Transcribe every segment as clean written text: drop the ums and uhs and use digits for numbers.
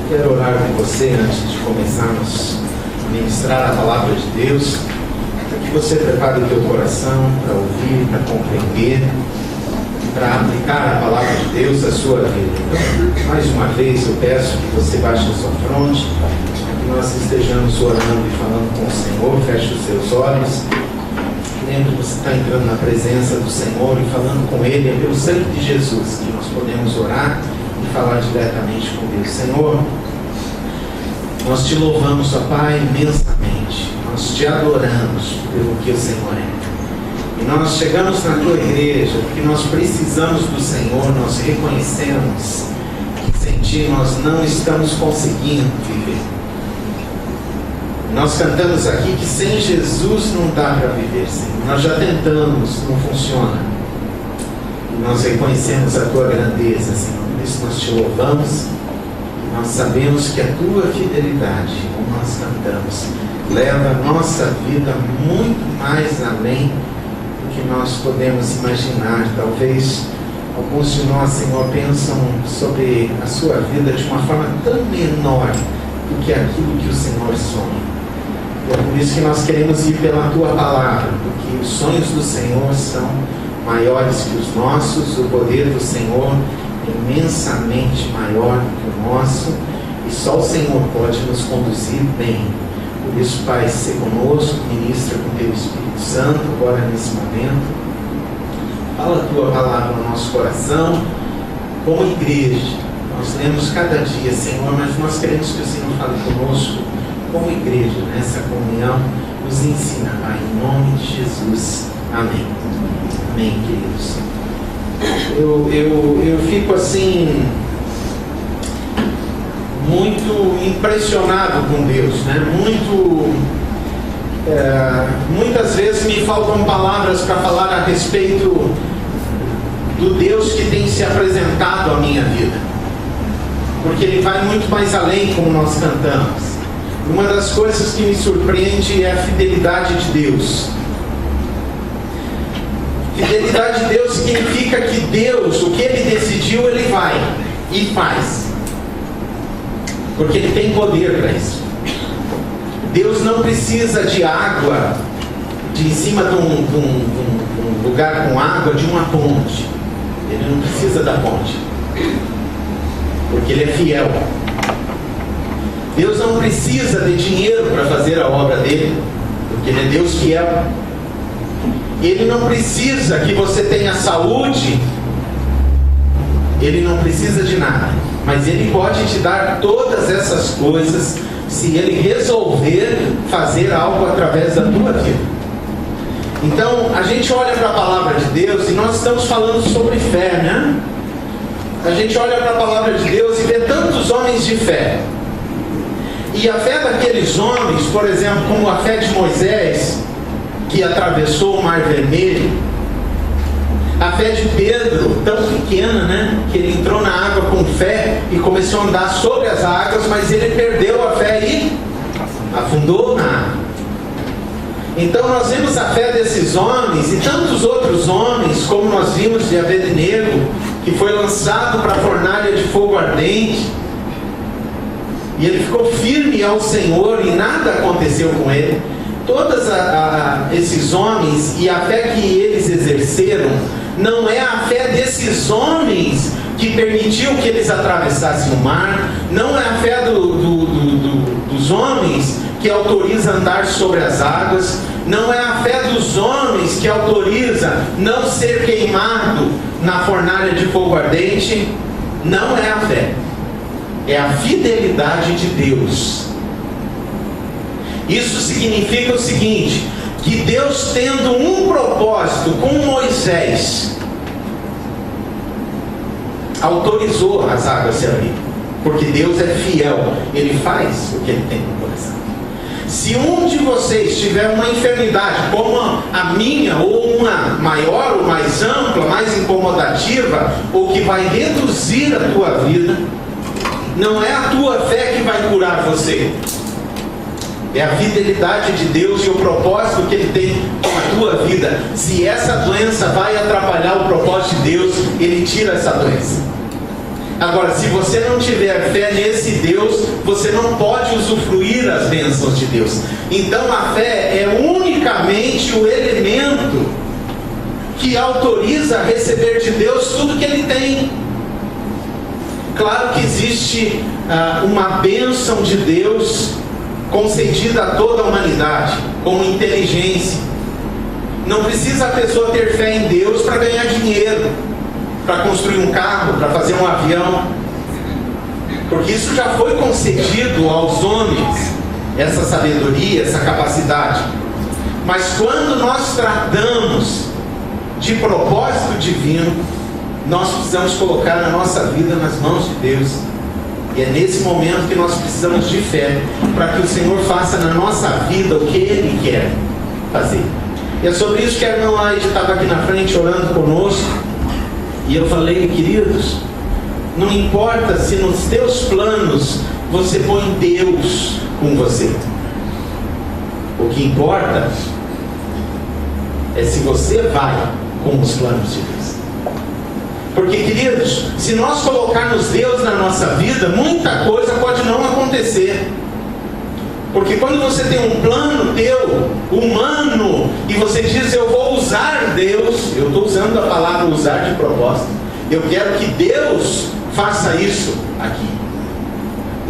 Quero orar com você antes de começarmos a ministrar a palavra de Deus, para que você prepare o teu coração para ouvir, para compreender, para aplicar a palavra de Deus à sua vida. Então, mais uma vez eu peço que você baixe a sua fronte, para que nós estejamos orando e falando com o Senhor. Feche os seus olhos. Lembre que você está entrando na presença do Senhor e falando com Ele. É pelo sangue de Jesus que nós podemos orar e falar diretamente com Deus. Senhor, nós te louvamos, ó Pai, imensamente. Nós te adoramos pelo que o Senhor é. E nós chegamos na tua igreja porque nós precisamos do Senhor. Nós reconhecemos que sem ti nós não estamos conseguindo viver. Nós cantamos aqui que sem Jesus não dá para viver, Senhor. Nós já tentamos, não funciona. E nós reconhecemos a tua grandeza, Senhor. Por isso nós te louvamos. Nós sabemos que a tua fidelidade, como nós cantamos, leva a nossa vida muito mais além do que nós podemos imaginar. Talvez alguns de nós, Senhor, pensam sobre a sua vida de uma forma tão menor do que aquilo que o Senhor sonha. É por isso que nós queremos ir pela tua palavra, porque os sonhos do Senhor são maiores que os nossos, o poder do Senhor é imensamente maior que o nosso, e só o Senhor pode nos conduzir bem. Por isso, Pai, se conosco, ministra com teu Espírito Santo agora nesse momento. Fala a tua palavra no nosso coração, como igreja. Nós lemos cada dia, Senhor, mas nós queremos que o Senhor fale conosco como igreja, nessa comunhão. Nos ensina, Pai, em nome de Jesus. Amém. Amém, queridos. Eu fico assim muito impressionado com Deus, né? Muitas vezes me faltam palavras para falar a respeito do Deus que tem se apresentado à minha vida, porque Ele vai muito mais além, como nós cantamos. Uma das coisas que me surpreende é a fidelidade de Deus. Fidelidade de Deus significa que Deus, o que Ele decidiu, Ele vai e faz, porque Ele tem poder para isso. Deus não precisa de água de em cima de um lugar com água, de uma ponte. Ele não precisa da ponte, porque Ele é fiel. Deus não precisa de dinheiro para fazer a obra dele, porque Ele é Deus fiel. Ele não precisa que você tenha saúde, Ele não precisa de nada, mas Ele pode te dar todas essas coisas se Ele resolver fazer algo através da tua vida. Então, a gente olha para a palavra de Deus e nós estamos falando sobre fé, né? A gente olha para a palavra de Deus e vê tantos homens de fé. E a fé daqueles homens, por exemplo, como a fé de Moisés, que atravessou o Mar Vermelho, a fé de Pedro, tão pequena, né? Que ele entrou na água com fé e começou a andar sobre as águas, mas ele perdeu a fé e afundou na água. Então nós vemos a fé desses homens e tantos outros homens, como nós vimos de Abednego, que foi lançado para a fornalha de fogo ardente, e ele ficou firme ao Senhor e nada aconteceu com ele. Todos esses homens e a fé que eles exerceram, não é a fé desses homens que permitiu que eles atravessassem o mar, não é a fé dos homens que autoriza andar sobre as águas, não é a fé dos homens que autoriza não ser queimado na fornalha de fogo ardente. Não é a fé, é a fidelidade de Deus. Isso significa o seguinte, que Deus, tendo um propósito com Moisés, autorizou as águas se abrirem, porque Deus é fiel, Ele faz o que Ele tem no coração. Se um de vocês tiver uma enfermidade como a minha, ou uma maior, ou mais ampla, mais incomodativa, ou que vai reduzir a tua vida, não é a tua fé que vai curar você, é a fidelidade de Deus e o propósito que Ele tem com a tua vida. Se essa doença vai atrapalhar o propósito de Deus, Ele tira essa doença. Agora, se você não tiver fé nesse Deus, você não pode usufruir as bênçãos de Deus. Então a fé é unicamente o elemento que autoriza a receber de Deus tudo que Ele tem. Claro que existe uma bênção de Deus concedida a toda a humanidade, como inteligência. Não precisa a pessoa ter fé em Deus para ganhar dinheiro, para construir um carro, para fazer um avião, porque isso já foi concedido aos homens, essa sabedoria, essa capacidade. Mas quando nós tratamos de propósito divino, nós precisamos colocar a nossa vida nas mãos de Deus. E é nesse momento que nós precisamos de fé, para que o Senhor faça na nossa vida o que Ele quer fazer. E é sobre isso que a irmã Laide estava aqui na frente orando conosco. E eu falei, queridos, não importa se nos teus planos você põe Deus com você. O que importa é se você vai com os planos de Deus. Porque, queridos, se nós colocarmos Deus na nossa vida, muita coisa pode não acontecer. Porque quando você tem um plano teu, humano, e você diz, eu vou usar Deus, eu estou usando a palavra usar de propósito, eu quero que Deus faça isso aqui.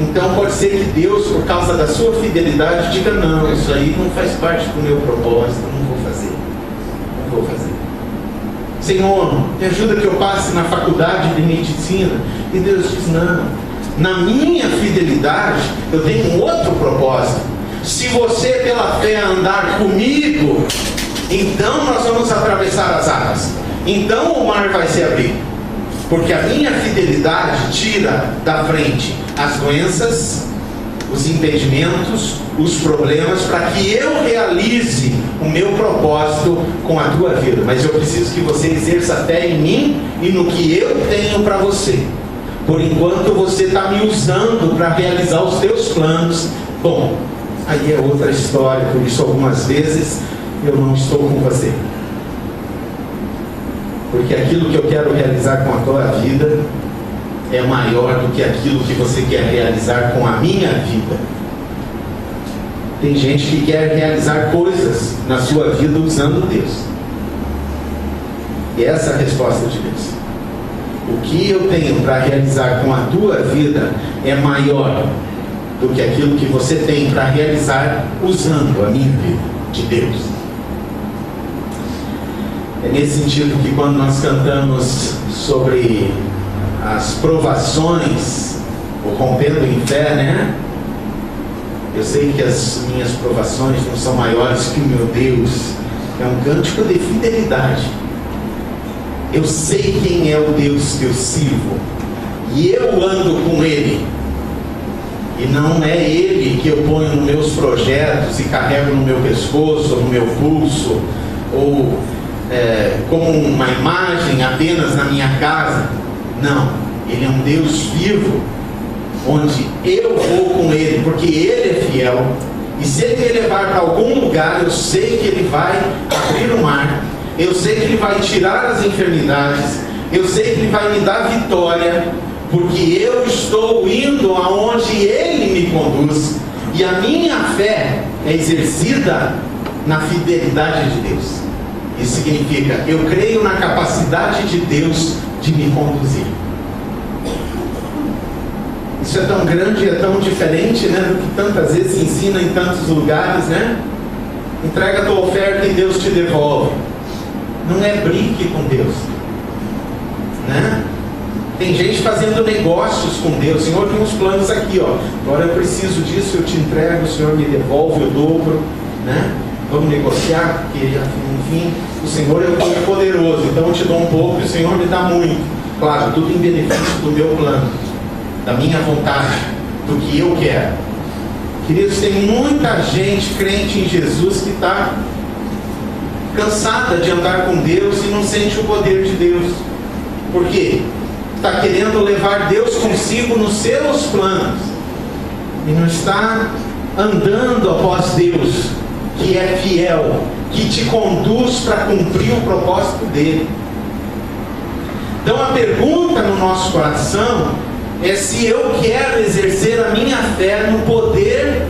Então pode ser que Deus, por causa da sua fidelidade, diga, não, isso aí não faz parte do meu propósito, não vou fazer. Não vou fazer. Senhor, me ajuda que eu passe na faculdade de medicina. E Deus diz, não, na minha fidelidade eu tenho um outro propósito. Se você pela fé andar comigo, então nós vamos atravessar as águas, então o mar vai se abrir, porque a minha fidelidade tira da frente as doenças, os impedimentos, os problemas, para que eu realize o meu propósito com a tua vida. Mas eu preciso que você exerça fé em mim e no que eu tenho para você. Por enquanto você está me usando para realizar os teus planos. Bom, aí é outra história. Por isso algumas vezes eu não estou com você, porque aquilo que eu quero realizar com a tua vida é maior do que aquilo que você quer realizar com a minha vida. Tem gente que quer realizar coisas na sua vida usando Deus. E essa é a resposta de Deus. O que eu tenho para realizar com a tua vida é maior do que aquilo que você tem para realizar usando a minha vida, de Deus. É nesse sentido que quando nós cantamos sobre as provações, o rompendo em fé, né? Eu sei que as minhas provações não são maiores que o meu Deus. É um cântico de fidelidade. Eu sei quem é o Deus que eu sirvo, e eu ando com Ele, e não é Ele que eu ponho nos meus projetos e carrego no meu pescoço, ou no meu pulso, ou como uma imagem apenas na minha casa. Não, Ele é um Deus vivo, onde eu vou com Ele, porque Ele é fiel, e se Ele me levar para algum lugar, eu sei que Ele vai abrir o mar, eu sei que Ele vai tirar as enfermidades, eu sei que Ele vai me dar vitória, porque eu estou indo aonde Ele me conduz, e a minha fé é exercida na fidelidade de Deus. Isso significa, eu creio na capacidade de Deus de me conduzir. Isso é tão grande e é tão diferente, né, do que tantas vezes ensina em tantos lugares, né? Entrega a tua oferta e Deus te devolve. Não é brinque com Deus, né? Tem gente fazendo negócios com Deus. Senhor, tem uns planos aqui, ó. Agora eu preciso disso, eu te entrego, o Senhor me devolve o dobro, né? Vamos negociar, porque enfim, o Senhor é o Todo-Poderoso, então eu te dou um pouco e o Senhor me dá muito. Claro, tudo em benefício do meu plano, da minha vontade, do que eu quero. Queridos, tem muita gente crente em Jesus que está cansada de andar com Deus e não sente o poder de Deus. Por quê? Está querendo levar Deus consigo nos seus planos e não está andando após Deus, que é fiel, que te conduz para cumprir o propósito dele. Então a pergunta no nosso coração é se eu quero exercer a minha fé no poder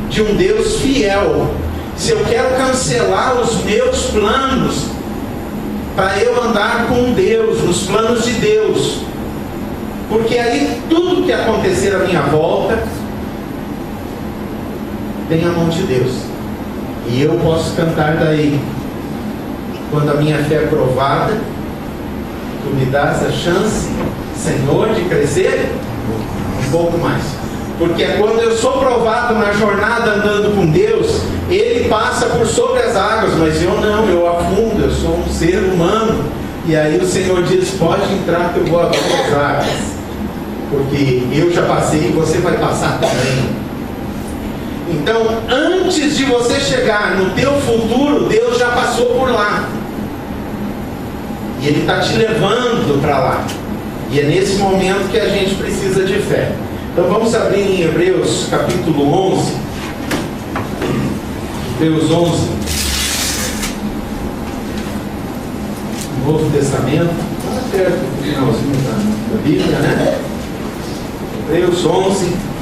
de um Deus fiel, se eu quero cancelar os meus planos para eu andar com Deus, nos planos de Deus, porque aí tudo que acontecer à minha volta tem a mão de Deus, e eu posso cantar daí: quando a minha fé é provada, tu me dás a chance, Senhor, de crescer um pouco mais. Porque quando eu sou provado na jornada andando com Deus, Ele passa por sobre as águas, mas eu não, eu afundo, eu sou um ser humano. E aí o Senhor diz: pode entrar que eu vou abrir as águas, porque eu já passei e você vai passar também. Então, antes de você chegar no teu futuro, Deus já passou por lá. E Ele está te levando para lá. E é nesse momento que a gente precisa de fé. Então vamos abrir em Hebreus capítulo 11. Hebreus 11. Novo Testamento. Está perto do finalzinho da Bíblia, né? Hebreus 11.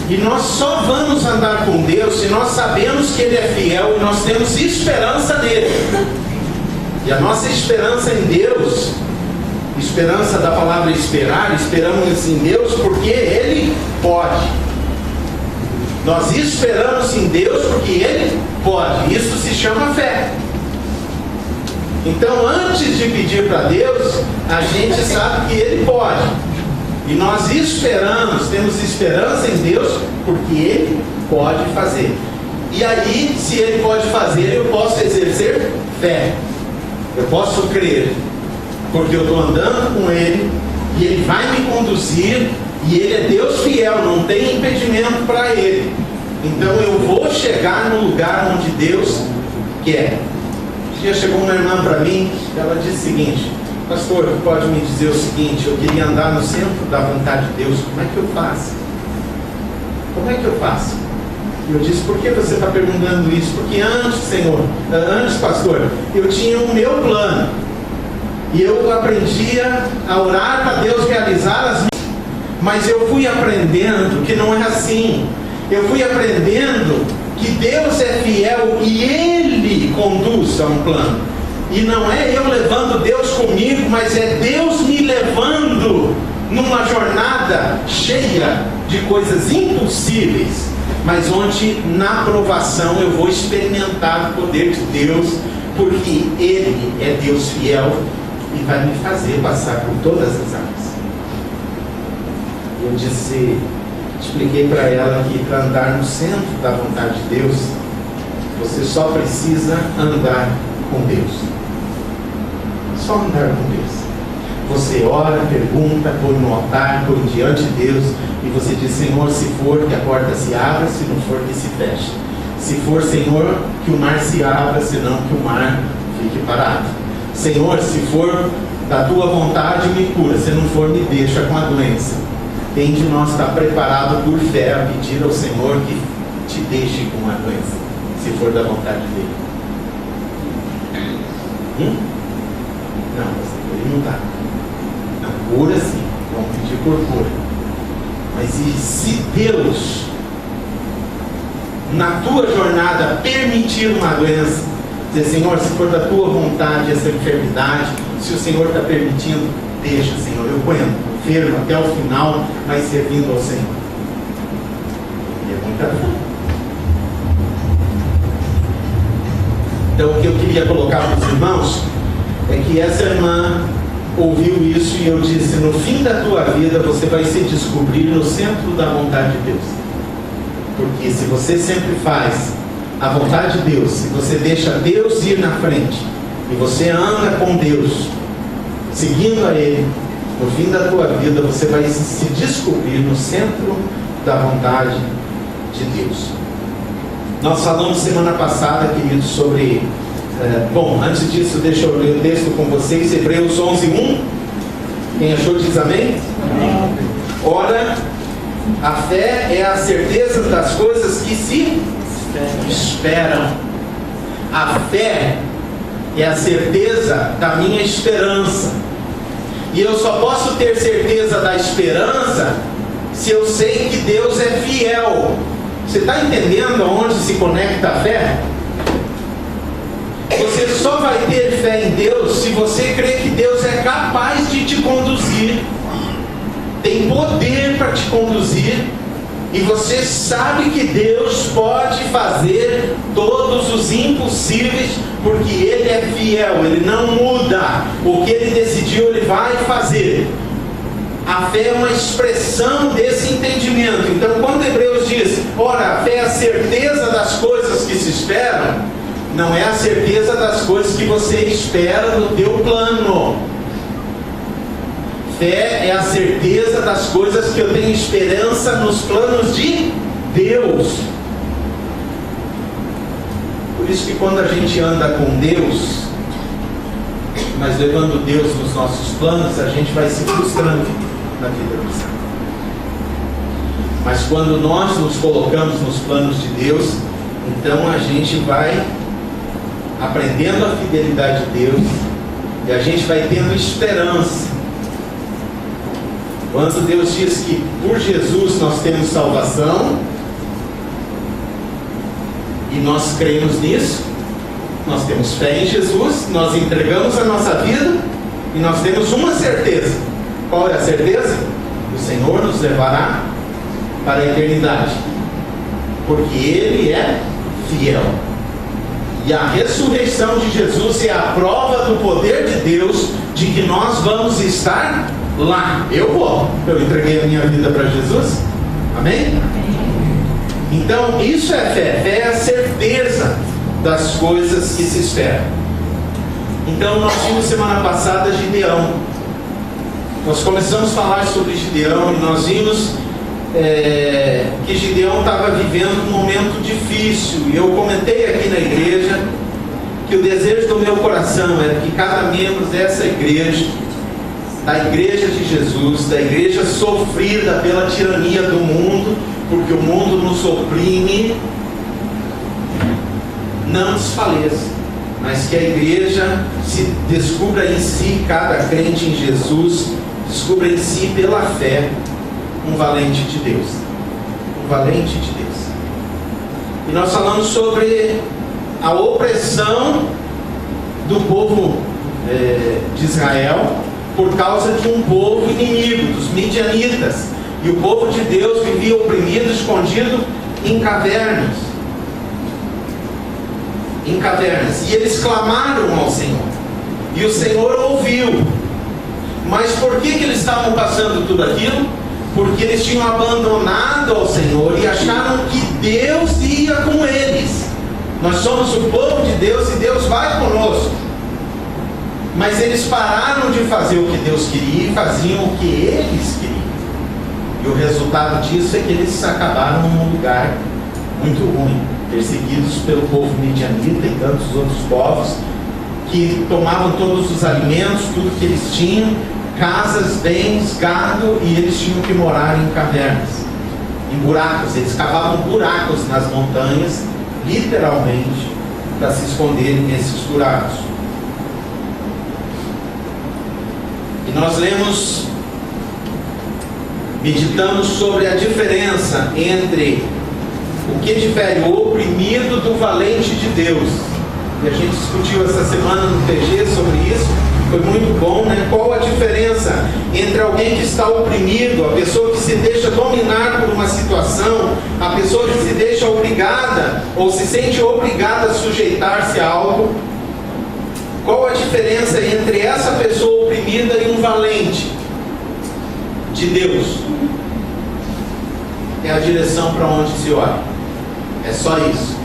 E nós só vamos andar com Deus se nós sabemos que Ele é fiel e nós temos esperança nele. E a nossa esperança em Deus, esperança da palavra esperar, esperamos em Deus porque Ele pode. Nós esperamos em Deus porque Ele pode. Isso se chama fé. Então, antes de pedir para Deus, a gente sabe que Ele pode. E nós esperamos, temos esperança em Deus, porque Ele pode fazer. E aí, se Ele pode fazer, eu posso exercer fé. Eu posso crer, porque eu estou andando com Ele, e Ele vai me conduzir, e Ele é Deus fiel, não tem impedimento para Ele. Então eu vou chegar no lugar onde Deus quer. Um dia chegou uma irmã para mim, ela disse o seguinte: pastor, pode me dizer o seguinte, eu queria andar no centro da vontade de Deus, como é que eu faço? Como é que eu faço? E eu disse: por que você está perguntando isso? Porque antes, pastor, eu tinha o meu plano, e eu aprendia a orar para Deus realizar as minhas, mas eu fui aprendendo que não é assim. Eu fui aprendendo que Deus é fiel e Ele conduz a um plano. E não é eu levando Deus comigo, mas é Deus me levando numa jornada cheia de coisas impossíveis, mas onde na provação eu vou experimentar o poder de Deus, porque Ele é Deus fiel e vai me fazer passar por todas as áreas. Eu expliquei para ela que para andar no centro da vontade de Deus, você só precisa andar com Deus. Só andar com Deus. Você ora, pergunta, põe no altar, põe diante de Deus, e você diz: Senhor, se for, que a porta se abra, se não for, que se feche. Se for, Senhor, que o mar se abra, senão que o mar fique parado. Senhor, se for da tua vontade, me cura, se não for, me deixa com a doença. Quem de nós está preparado por fé a pedir ao Senhor que te deixe com a doença, se for da vontade dele? Não, ele não está. Não, cura sim, vamos pedir por cura. Mas e se Deus, na tua jornada, permitir uma doença, dizer: Senhor, se for da tua vontade essa enfermidade, se o Senhor está permitindo, deixa, Senhor, eu aguento, enfermo até o final, mas servindo ao Senhor. E é muita fé. Então o que eu queria colocar para os irmãos é que essa irmã ouviu isso e eu disse: no fim da tua vida você vai se descobrir no centro da vontade de Deus. Porque se você sempre faz a vontade de Deus, se você deixa Deus ir na frente e você anda com Deus, seguindo a Ele, no fim da tua vida você vai se descobrir no centro da vontade de Deus. Nós falamos semana passada, queridos, sobre... bom, antes disso, deixa eu ler o texto com vocês, Hebreus 11:1. Quem achou diz amém? Amém. Ora, a fé é a certeza das coisas que se esperam, A fé é a certeza da minha esperança. E eu só posso ter certeza da esperança se eu sei que Deus é fiel. Você está entendendo aonde se conecta a fé? Você só vai ter fé em Deus se você crê que Deus é capaz de te conduzir. Tem poder para te conduzir. E você sabe que Deus pode fazer todos os impossíveis, porque Ele é fiel, Ele não muda. O que Ele decidiu, Ele vai fazer. A fé é uma expressão desse entendimento. Então, quando Hebreus diz, ora, a fé é a certeza das coisas que se esperam, não é a certeza das coisas que você espera no teu plano. Fé é a certeza das coisas que eu tenho esperança nos planos de Deus. Por isso que quando a gente anda com Deus, mas levando Deus nos nossos planos, a gente vai se frustrando na vida cristã. Mas quando nós nos colocamos nos planos de Deus, então a gente vai aprendendo a fidelidade de Deus e a gente vai tendo esperança. Quando Deus diz que por Jesus nós temos salvação, e nós cremos nisso, nós temos fé em Jesus, nós entregamos a nossa vida, e nós temos uma certeza. Qual é a certeza? O Senhor nos levará para a eternidade, porque Ele é fiel. E a ressurreição de Jesus é a prova do poder de Deus, de que nós vamos estar lá. Eu vou. Eu entreguei a minha vida para Jesus. Amém? Então, isso é fé. Fé é a certeza das coisas que se esperam. Então, nós vimos semana passada Gideão. Nós começamos a falar sobre Gideão e nós vimos que Gideão estava vivendo um momento difícil. E eu comentei aqui na igreja que o desejo do meu coração era que cada membro dessa igreja, da igreja de Jesus, da igreja sofrida pela tirania do mundo, porque o mundo nos oprime, não desfaleça, mas que a igreja se descubra em si, cada crente em Jesus, descubra em si pela fé um valente de Deus. Um valente de Deus. E nós falamos sobre a opressão do povo de Israel por causa de um povo inimigo, dos midianitas. E o povo de Deus vivia oprimido, escondido em cavernas. Em cavernas. E eles clamaram ao Senhor. E o Senhor ouviu. Mas por que eles estavam passando tudo aquilo? Porque eles tinham abandonado ao Senhor e acharam que Deus ia com eles. Nós somos o povo de Deus e Deus vai conosco. Mas eles pararam de fazer o que Deus queria e faziam o que eles queriam. E o resultado disso é que eles acabaram num lugar muito ruim, perseguidos pelo povo midianita e tantos outros povos que tomavam todos os alimentos, tudo que eles tinham, casas, bens, gado, e eles tinham que morar em cavernas, em buracos. Eles cavavam buracos nas montanhas, literalmente, para se esconderem nesses buracos. E nós lemos, meditamos sobre a diferença entre o que difere o oprimido do valente de Deus. E a gente discutiu essa semana no TG sobre isso. Foi muito bom, né? Qual a diferença entre alguém que está oprimido, a pessoa que se deixa dominar por uma situação, a pessoa que se deixa obrigada ou se sente obrigada a sujeitar-se a algo? Qual a diferença entre essa pessoa oprimida e um valente de Deus? É a direção para onde se olha. É só isso.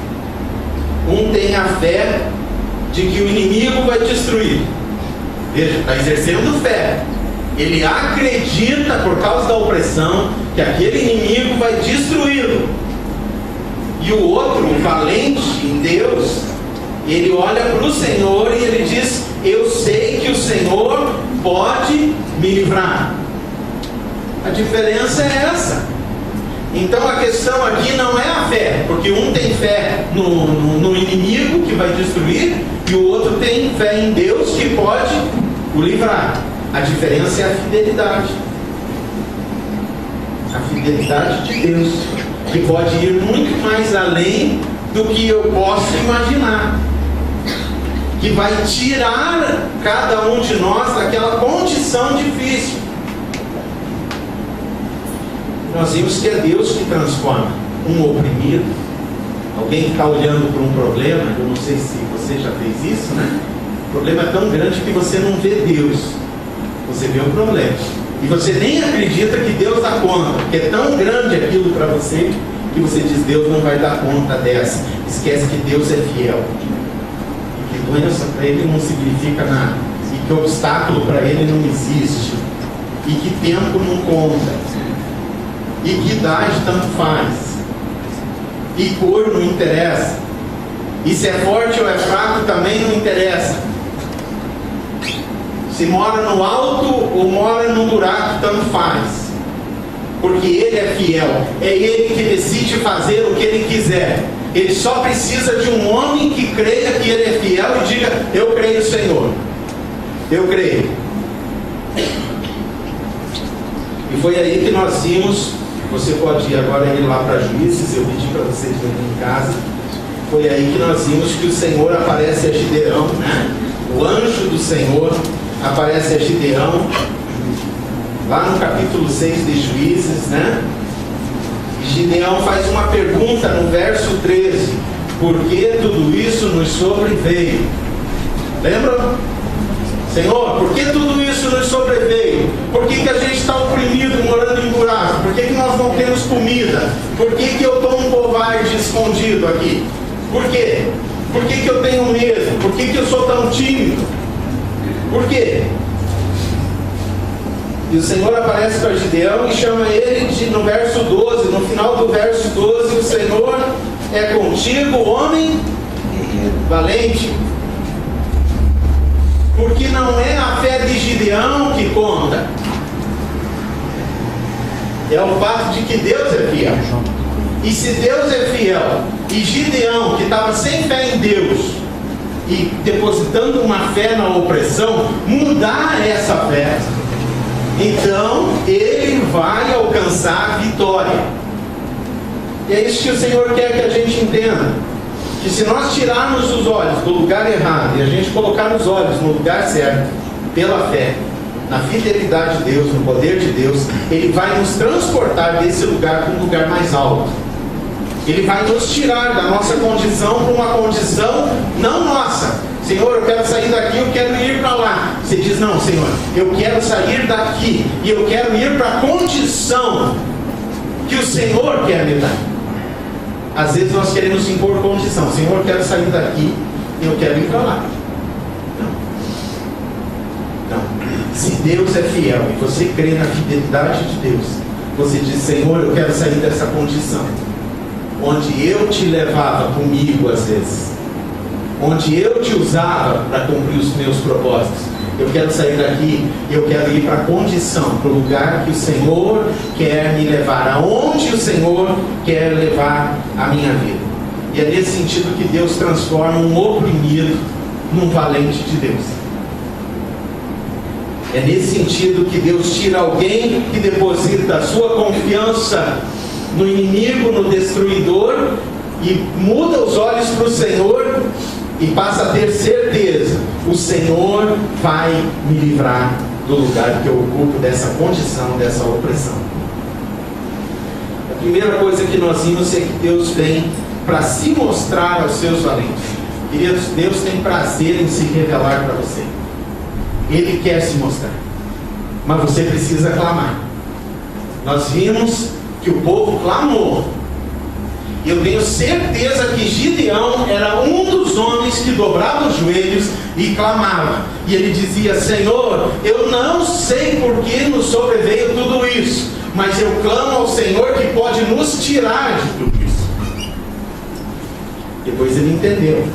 Um tem a fé de que o inimigo vai destruir. Veja, está exercendo fé. Ele acredita, por causa da opressão, que aquele inimigo vai destruí-lo. E o outro, o valente em Deus, ele olha para o Senhor e ele diz: eu sei que o Senhor pode me livrar. A diferença é essa. Então a questão aqui não é a fé, porque um tem fé no inimigo que vai destruir e o outro tem fé em Deus que pode o livrar. A diferença é a fidelidade. A fidelidade de Deus, que pode ir muito mais além do que eu posso imaginar, que vai tirar cada um de nós daquela condição difícil. Nós vimos que é Deus que transforma um oprimido. Alguém que está olhando para um problema, eu não sei se você já fez isso, né? O problema é tão grande que você não vê Deus, você vê o problema. E você nem acredita que Deus dá conta, porque é tão grande aquilo para você, que você diz, Deus não vai dar conta dessa. Esquece que Deus é fiel. E que doença para Ele não significa nada. E que obstáculo para Ele não existe. E que tempo não conta. E que idade tanto faz. E cor não interessa. E se é forte ou é fraco também não interessa. Se mora no alto ou mora no buraco, tanto faz. Porque Ele é fiel. É Ele que decide fazer o que Ele quiser. Ele só precisa de um homem que creia que Ele é fiel e diga, eu creio, Senhor. Eu creio. E foi aí que nós vimos. Você pode ir agora lá para Juízes, eu pedi para vocês verem em casa. Foi aí que nós vimos que o Senhor aparece a Gideão, né? O anjo do Senhor aparece a Gideão, lá no capítulo 6 de Juízes, né? E Gideão faz uma pergunta no verso 13: por que tudo isso nos sobreveio? Lembra? Senhor, por que tudo isso nos sobreveio? Por que a gente está oprimido, morando em buraco? Por que nós não temos comida? Por que eu estou um covarde escondido aqui? Por quê? Por que eu tenho medo? Por que eu sou tão tímido? Por quê? E o Senhor aparece para Gideão e chama ele no verso 12, no final do verso 12, o Senhor é contigo, homem valente. Porque não é a fé de Gideão que conta, é o fato de que Deus é fiel. E se Deus é fiel, e Gideão, que estava sem fé em Deus, e depositando uma fé na opressão, mudar essa fé, então ele vai alcançar a vitória. E é isso que o Senhor quer que a gente entenda. Que se nós tirarmos os olhos do lugar errado e a gente colocar os olhos no lugar certo, pela fé, na fidelidade de Deus, no poder de Deus, Ele vai nos transportar desse lugar para um lugar mais alto. Ele vai nos tirar da nossa condição para uma condição não nossa. Senhor, eu quero sair daqui, eu quero ir para lá. Você diz, não, Senhor, eu quero sair daqui e eu quero ir para a condição que o Senhor quer me dar. Às vezes nós queremos impor condição. Senhor, eu quero sair daqui e eu quero ir para lá. Não. Se Deus é fiel e você crê na fidelidade de Deus, você diz, Senhor, eu quero sair dessa condição onde eu te levava comigo às vezes, onde eu te usava para cumprir os meus propósitos. Eu quero sair daqui, eu quero ir para a condição, para o lugar que o Senhor quer me levar, aonde o Senhor quer levar a minha vida. E é nesse sentido que Deus transforma um oprimido num valente de Deus. É nesse sentido que Deus tira alguém que deposita a sua confiança no inimigo, no destruidor, e muda os olhos para o Senhor e passa a ter certeza, o Senhor vai me livrar do lugar que eu ocupo, dessa condição, dessa opressão. A primeira coisa que nós vimos é que Deus vem para se mostrar aos seus valentes. Queridos, Deus tem prazer em se revelar para você. Ele quer se mostrar, mas você precisa clamar. Nós vimos que o povo clamou. Eu tenho certeza que Gideão era um dos homens que dobrava os joelhos e clamava. E ele dizia, Senhor, eu não sei por que nos sobreveio tudo isso, mas eu clamo ao Senhor que pode nos tirar de tudo isso. Depois ele entendeu.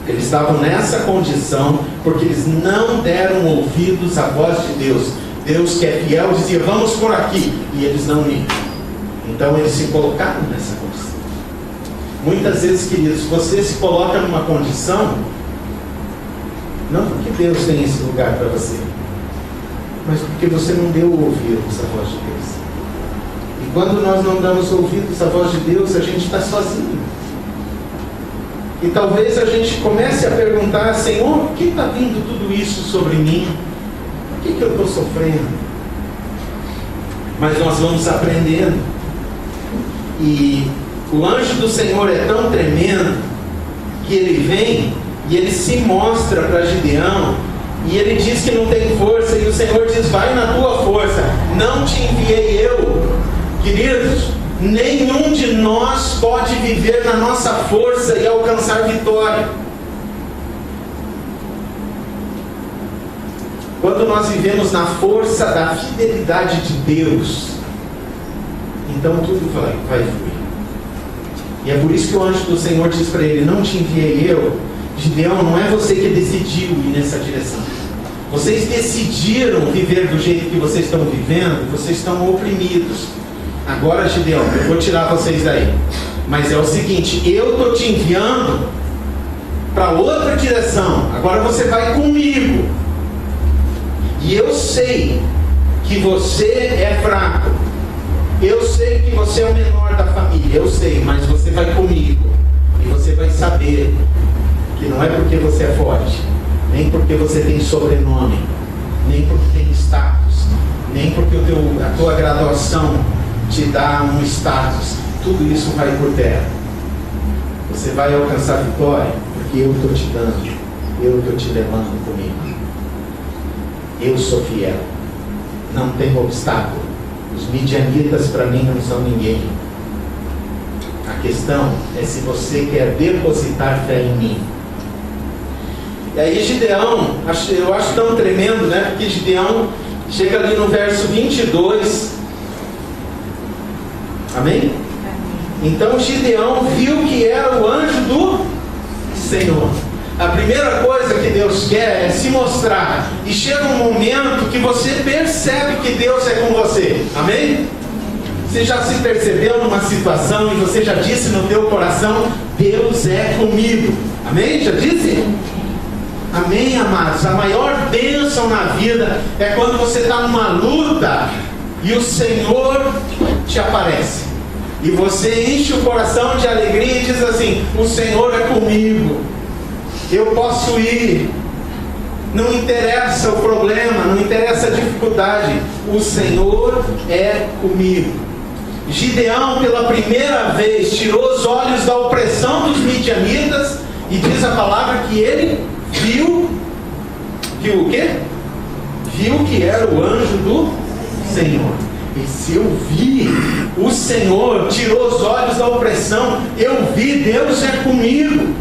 Eles estavam nessa condição porque eles não deram ouvidos à voz de Deus. Deus que é fiel dizia, vamos por aqui. E eles não iam. Então eles se colocaram nessa condição. Muitas vezes, queridos, você se coloca numa condição, não porque Deus tem esse lugar para você, mas porque você não deu ouvidos à voz de Deus. E quando nós não damos ouvidos à voz de Deus, a gente está sozinho. E talvez a gente comece a perguntar: Senhor, por que está vindo tudo isso sobre mim? Por que eu estou sofrendo? Mas nós vamos aprendendo. E o anjo do Senhor é tão tremendo que ele vem e ele se mostra para Gideão. E ele diz que não tem força. E o Senhor diz: vai na tua força, não te enviei eu. Queridos, nenhum de nós pode viver na nossa força e alcançar vitória. Quando nós vivemos na força da fidelidade de Deus, então tudo vai fluir. E é por isso que o anjo do Senhor diz para ele: não te enviei eu. Gideão, não é você que decidiu ir nessa direção. Vocês decidiram viver do jeito que vocês estão vivendo, vocês estão oprimidos. Agora, Gideão, eu vou tirar vocês daí. Mas é o seguinte: eu estou te enviando para outra direção. Agora você vai comigo. E eu sei que você é fraco. Eu sei que você é o menor da família. Eu sei, mas você vai comigo. E você vai saber que não é porque você é forte, nem porque você tem sobrenome, nem porque tem status, nem porque a tua graduação te dá um status. Tudo isso vai por terra. Você vai alcançar vitória porque eu estou te dando, eu estou te levando comigo. Eu sou fiel, não tem obstáculo. Os midianitas para mim não são ninguém. A questão é se você quer depositar fé em mim. E aí Gideão, eu acho tão tremendo, né? Porque Gideão chega ali no verso 22. Amém? Então Gideão viu que era o anjo do Senhor. A primeira coisa que Deus quer é se mostrar. E chega um momento que você percebe que Deus é com você. Amém? Você já se percebeu numa situação e você já disse no teu coração: Deus é comigo. Amém? Já disse? Amém, amados? A maior bênção na vida é quando você está numa luta e o Senhor te aparece. E você enche o coração de alegria e diz assim: o Senhor é comigo. Eu posso ir. Não interessa o problema, não interessa a dificuldade. O Senhor é comigo. Gideão, pela primeira vez, tirou os olhos da opressão dos midianitas e diz a palavra que ele viu o quê? Viu que era o anjo do Senhor. E se eu vi o Senhor, tirou os olhos da opressão, eu vi, Deus é comigo.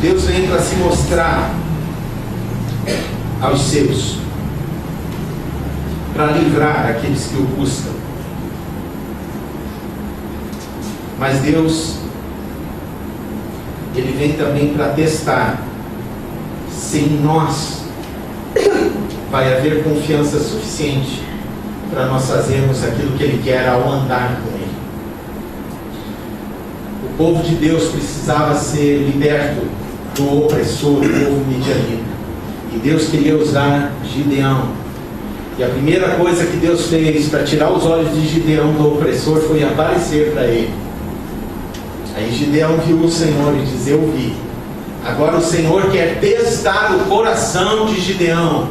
Deus vem para se mostrar aos seus, para livrar aqueles que o buscam. Mas Deus, Ele vem também para testar se em nós vai haver confiança suficiente para nós fazermos aquilo que Ele quer ao andar com Ele. O povo de Deus precisava ser liberto do opressor, do povo midianita. E Deus queria usar Gideão. E a primeira coisa que Deus fez para tirar os olhos de Gideão do opressor foi aparecer para ele. Aí Gideão viu o Senhor e diz: eu vi. Agora o Senhor quer testar o coração de Gideão.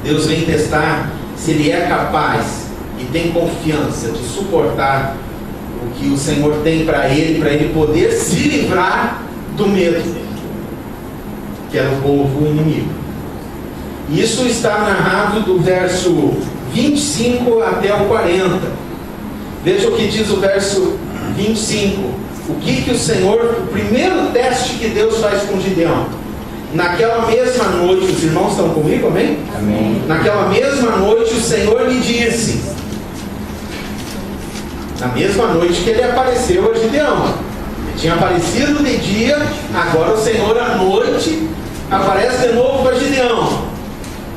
Deus vem testar se ele é capaz e tem confiança de suportar o que o Senhor tem para ele poder se livrar do medo dele, que era o povo inimigo. Isso está narrado do verso 25 até o 40. Veja o que diz o verso 25. O que o Senhor, o primeiro teste que Deus faz com Gideão. Naquela mesma noite, os irmãos estão comigo, amém? Amém. Naquela mesma noite o Senhor lhe disse, na mesma noite que ele apareceu a Gideão. Ele tinha aparecido de dia, agora o Senhor à noite aparece de novo para Gideão.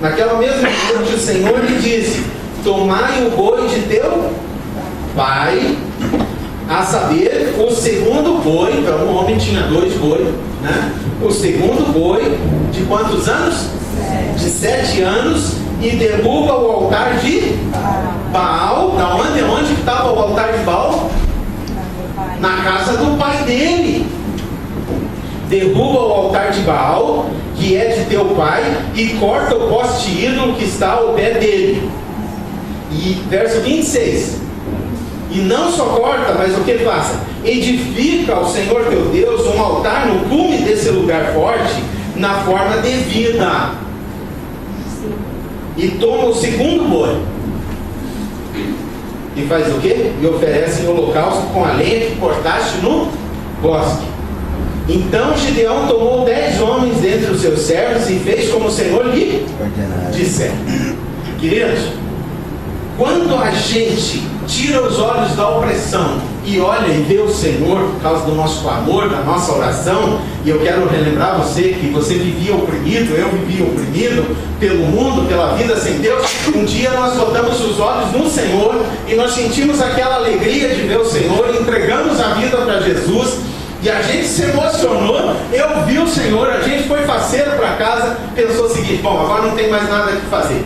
Naquela mesma noite o Senhor lhe disse: tomai o boi de teu pai, a saber, o segundo boi. Então o homem tinha 2 bois, né? O segundo boi, de quantos anos? De 7 anos, e derruba o altar de Baal. Da onde estava o altar de Baal? Na casa do pai dele. Derruba o altar de Baal, que é de teu pai, e corta o poste ídolo que está ao pé dele. E verso 26. E não só corta, mas o que faça? Edifica ao Senhor teu Deus um altar no cume desse lugar forte, na forma devida. E toma o segundo boi. E faz o quê? E oferece em holocausto com a lenha que cortaste no bosque. Então Gideão tomou 10 homens dentre os seus servos e fez como o Senhor lhe disse. Queridos, quando a gente tira os olhos da opressão e olha e vê o Senhor por causa do nosso clamor, da nossa oração, e eu quero relembrar você que você vivia oprimido, eu vivia oprimido pelo mundo, pela vida sem Deus. Um dia nós botamos os olhos no Senhor e nós sentimos aquela alegria de ver o Senhor, entregamos a vida para Jesus. E a gente se emocionou, eu vi o Senhor, a gente foi faceiro para casa, pensou o seguinte: bom, agora não tem mais nada que fazer.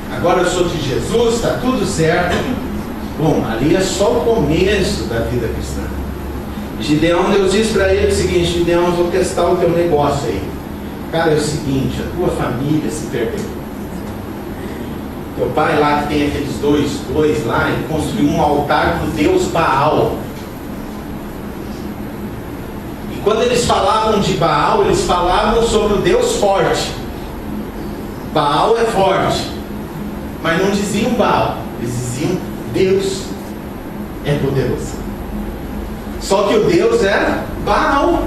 Agora eu sou de Jesus, está tudo certo. Bom, ali é só o começo da vida cristã. Gideão, Deus disse para ele o seguinte: Gideão, eu vou testar o teu negócio aí. Cara, é o seguinte, a tua família se perdeu. Teu pai lá, que tem aqueles dois lá, ele construiu um altar para o Deus Baal. Quando eles falavam de Baal, eles falavam sobre o Deus forte. Baal é forte, mas não diziam Baal, eles diziam Deus é poderoso. Só que o Deus era Baal.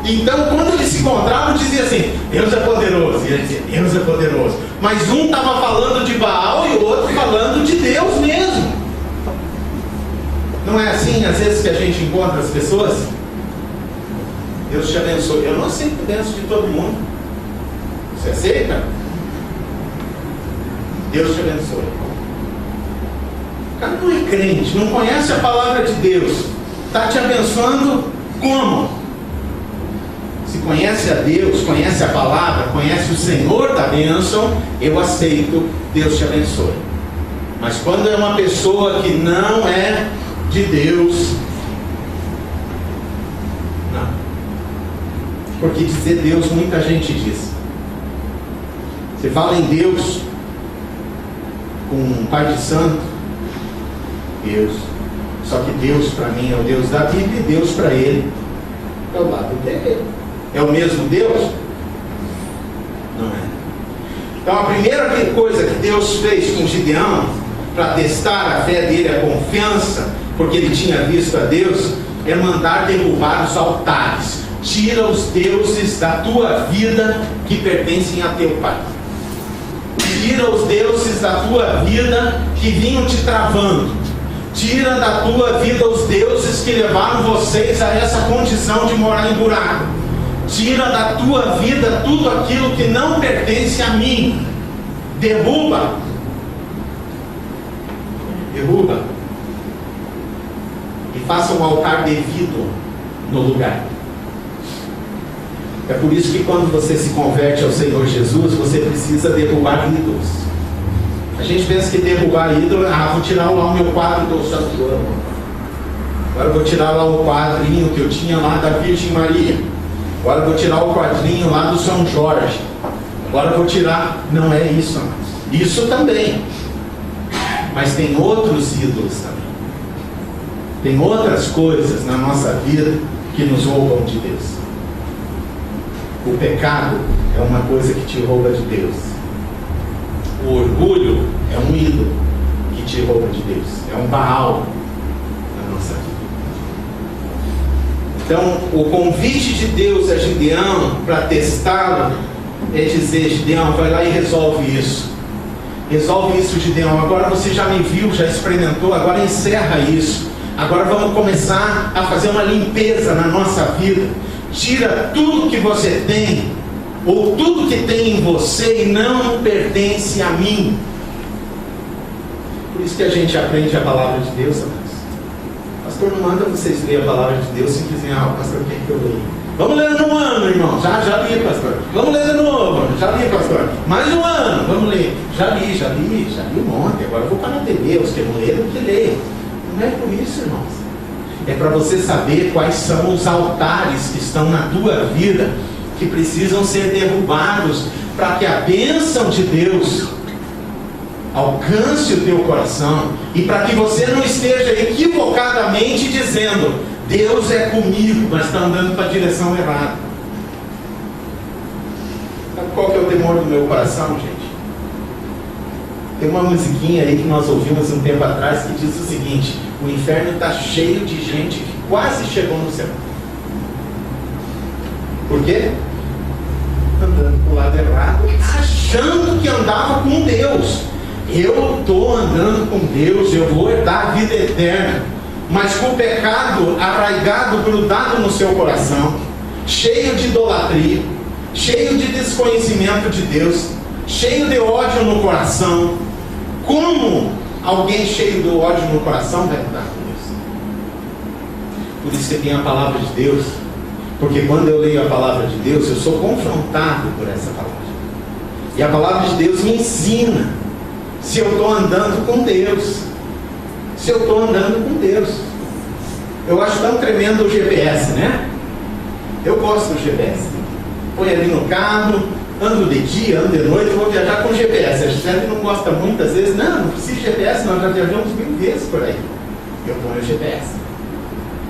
Então quando eles se encontravam, diziam assim: Deus é poderoso. E ele dizia: Deus é poderoso. Mas um estava falando de Baal e o outro falando de Deus mesmo. Não é assim às vezes que a gente encontra as pessoas? Deus te abençoe. Eu não aceito bênção de todo mundo. Você aceita? Deus te abençoe. O cara não é crente, não conhece a palavra de Deus. Está te abençoando como? Se conhece a Deus, conhece a palavra, conhece o Senhor da bênção, eu aceito, Deus te abençoe. Mas quando é uma pessoa que não é de Deus, porque dizer Deus, muita gente diz. Você fala em Deus com um pai de santo, Deus. Só que Deus para mim é o Deus da Bíblia e Deus para ele é o lado dele. É o mesmo Deus? Não é. Então a primeira coisa que Deus fez com Gideão, para testar a fé dele, a confiança, porque ele tinha visto a Deus, é mandar derrubar os altares. Tira os deuses da tua vida que pertencem a teu pai. Tira os deuses da tua vida que vinham te travando. Tira da tua vida os deuses que levaram vocês a essa condição de morar em buraco. Tira da tua vida tudo aquilo que não pertence a mim. Derruba. Derruba. E faça um altar devido no lugar. É por isso que quando você se converte ao Senhor Jesus, você precisa derrubar ídolos. A gente pensa que derrubar ídolo, vou tirar lá o meu quadro do Santo Ano. Agora vou tirar lá o quadrinho que eu tinha lá da Virgem Maria. Agora vou tirar o quadrinho lá do São Jorge. Agora vou tirar... Não é isso, amados. Isso também. Mas tem outros ídolos também. Tem outras coisas na nossa vida que nos roubam de Deus. O pecado é uma coisa que te rouba de Deus. O orgulho é um ídolo que te rouba de Deus. É um Baal na nossa vida. Então, o convite de Deus a Gideão para testá-lo é dizer: Gideão, vai lá e resolve isso. Resolve isso, Gideão. Agora você já me viu, já experimentou, agora encerra isso. Agora vamos começar a fazer uma limpeza na nossa vida. Tira tudo que você tem ou tudo que tem em você não pertence a mim. Por isso que a gente aprende a palavra de Deus, amados. Pastor, não manda vocês ler a palavra de Deus simplesmente, pastor, o que eu leio? Vamos ler no ano, irmão. Já li, pastor. Vamos ler de novo. Já li, pastor. Mais um ano. Vamos ler. Já li um monte. Agora eu vou para a TV. Os que não leram, que leiam. Não é por isso, irmãos. É para você saber quais são os altares que estão na tua vida, que precisam ser derrubados, para que a bênção de Deus alcance o teu coração, e para que você não esteja equivocadamente dizendo: Deus é comigo, mas está andando para a direção errada. Sabe qual que é o temor do meu coração, gente? Tem uma musiquinha aí que nós ouvimos um tempo atrás que diz o seguinte: o inferno está cheio de gente que quase chegou no céu. Por quê? Andando para o lado errado, achando que andava com Deus. Eu estou andando com Deus, eu vou herdar a vida eterna. Mas com o pecado arraigado, grudado no seu coração, cheio de idolatria, cheio de desconhecimento de Deus, cheio de ódio no coração. Como alguém cheio de ódio no coração vai andar com Deus? Por isso que tem a palavra de Deus. Porque quando eu leio a palavra de Deus, eu sou confrontado por essa palavra. E a palavra de Deus me ensina se eu estou andando com Deus. Se eu estou andando com Deus. Eu acho tão tremendo o GPS, né? Eu gosto do GPS. Põe ali no carro, ando de dia, ando de noite, vou viajar com GPS. A gente não gosta muitas vezes. Não precisa de GPS, nós já viajamos 1000 vezes por aí. Eu ponho o GPS.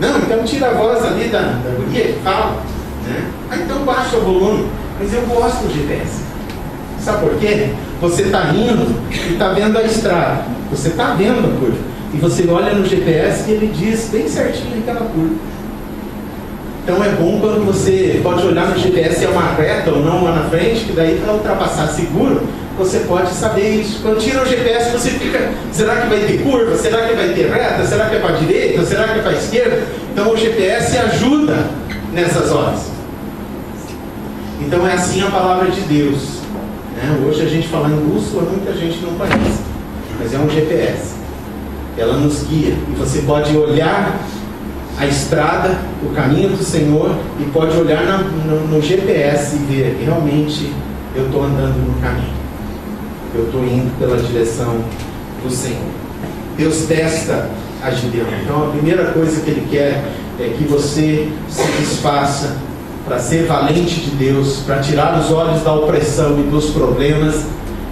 Não, então tira a voz ali da guria que fala, né? Então baixa o volume. Mas eu gosto do GPS. Sabe por quê? Você está indo e está vendo a estrada. Você está vendo a curva. E você olha no GPS e ele diz bem certinho aquela curva. Então é bom quando você pode olhar no GPS se é uma reta ou não lá na frente, que daí para ultrapassar seguro, você pode saber isso. Quando tira o GPS você fica, será que vai ter curva? Será que vai ter reta? Será que é para a direita? Será que é para a esquerda? Então o GPS ajuda nessas horas. Então é assim a palavra de Deus. Hoje a gente fala em bússola, muita gente não conhece, mas é um GPS. Ela nos guia e você pode olhar a estrada, o caminho do Senhor, e pode olhar no GPS e ver: realmente eu estou andando no caminho, eu estou indo pela direção do Senhor. Deus testa a Gideão. Então a primeira coisa que Ele quer é que você se desfaça para ser valente de Deus, para tirar os olhos da opressão e dos problemas.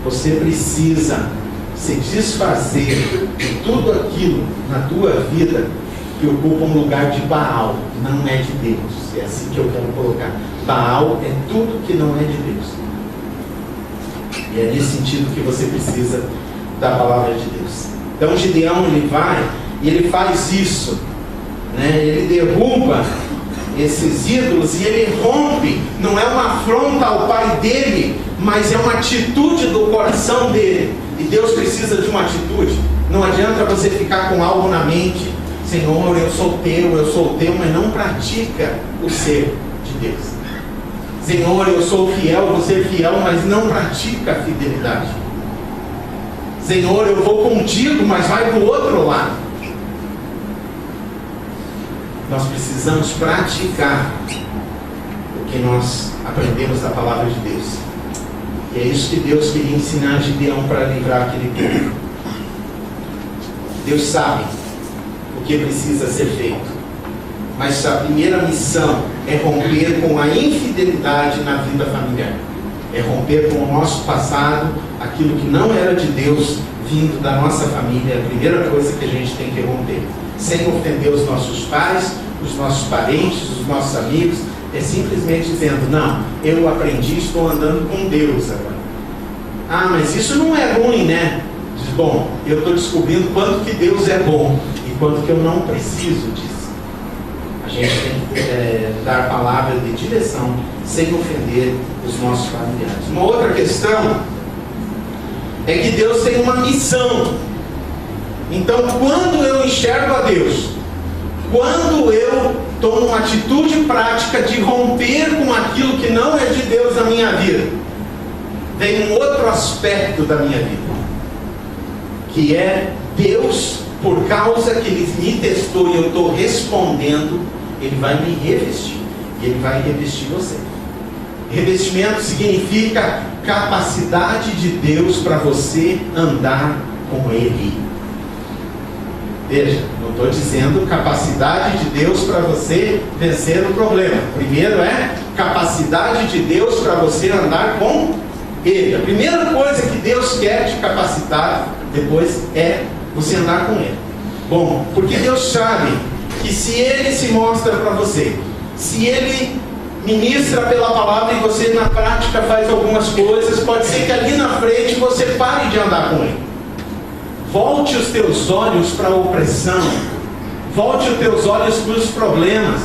Você precisa se desfazer de tudo aquilo na tua vida que ocupa um lugar de Baal, não é de Deus. É assim que eu quero colocar. Baal é tudo que não é de Deus. E é nesse sentido que você precisa da palavra de Deus. Então Gideão, ele vai e ele faz isso, né? Ele derruba esses ídolos e ele rompe. Não é uma afronta ao pai dele, mas é uma atitude do coração dele. E Deus precisa de uma atitude. Não adianta você ficar com algo na mente: Senhor, eu sou teu, mas não pratica o ser de Deus. Senhor, eu sou fiel, vou ser fiel, mas não pratica a fidelidade. Senhor, eu vou contigo, mas vai do outro lado. Nós precisamos praticar o que nós aprendemos da palavra de Deus. E é isso que Deus queria ensinar a Gideão para livrar aquele povo. Deus sabe o que precisa ser feito, mas a primeira missão é romper com a infidelidade na vida familiar. É romper com o nosso passado, aquilo que não era de Deus vindo da nossa família. É a primeira coisa que a gente tem que romper, sem ofender os nossos pais, os nossos parentes, os nossos amigos. É simplesmente dizendo: não, eu aprendi, estou andando com Deus agora. Ah, mas isso não é ruim, né? Diz: bom, eu estou descobrindo quanto que Deus é bom e quanto que eu não preciso disso. A gente tem que dar palavra de direção sem ofender os nossos familiares. Uma outra questão é que Deus tem uma missão. Então, quando eu enxergo a Deus, quando eu tomo uma atitude prática de romper com aquilo que não é de Deus na minha vida, vem um outro aspecto da minha vida, que é Deus, por causa que Ele me testou e eu estou respondendo, Ele vai me revestir. E Ele vai revestir você. Revestimento significa capacidade de Deus para você andar com Ele. Veja, não estou dizendo capacidade de Deus para você vencer o problema. Primeiro é capacidade de Deus para você andar com Ele. A primeira coisa que Deus quer te capacitar, depois é você andar com Ele. Bom, porque Deus sabe que se Ele se mostra para você, se Ele ministra pela palavra e você na prática faz algumas coisas, pode ser que ali na frente você pare de andar com Ele. Volte os teus olhos para a opressão, volte os teus olhos para os problemas,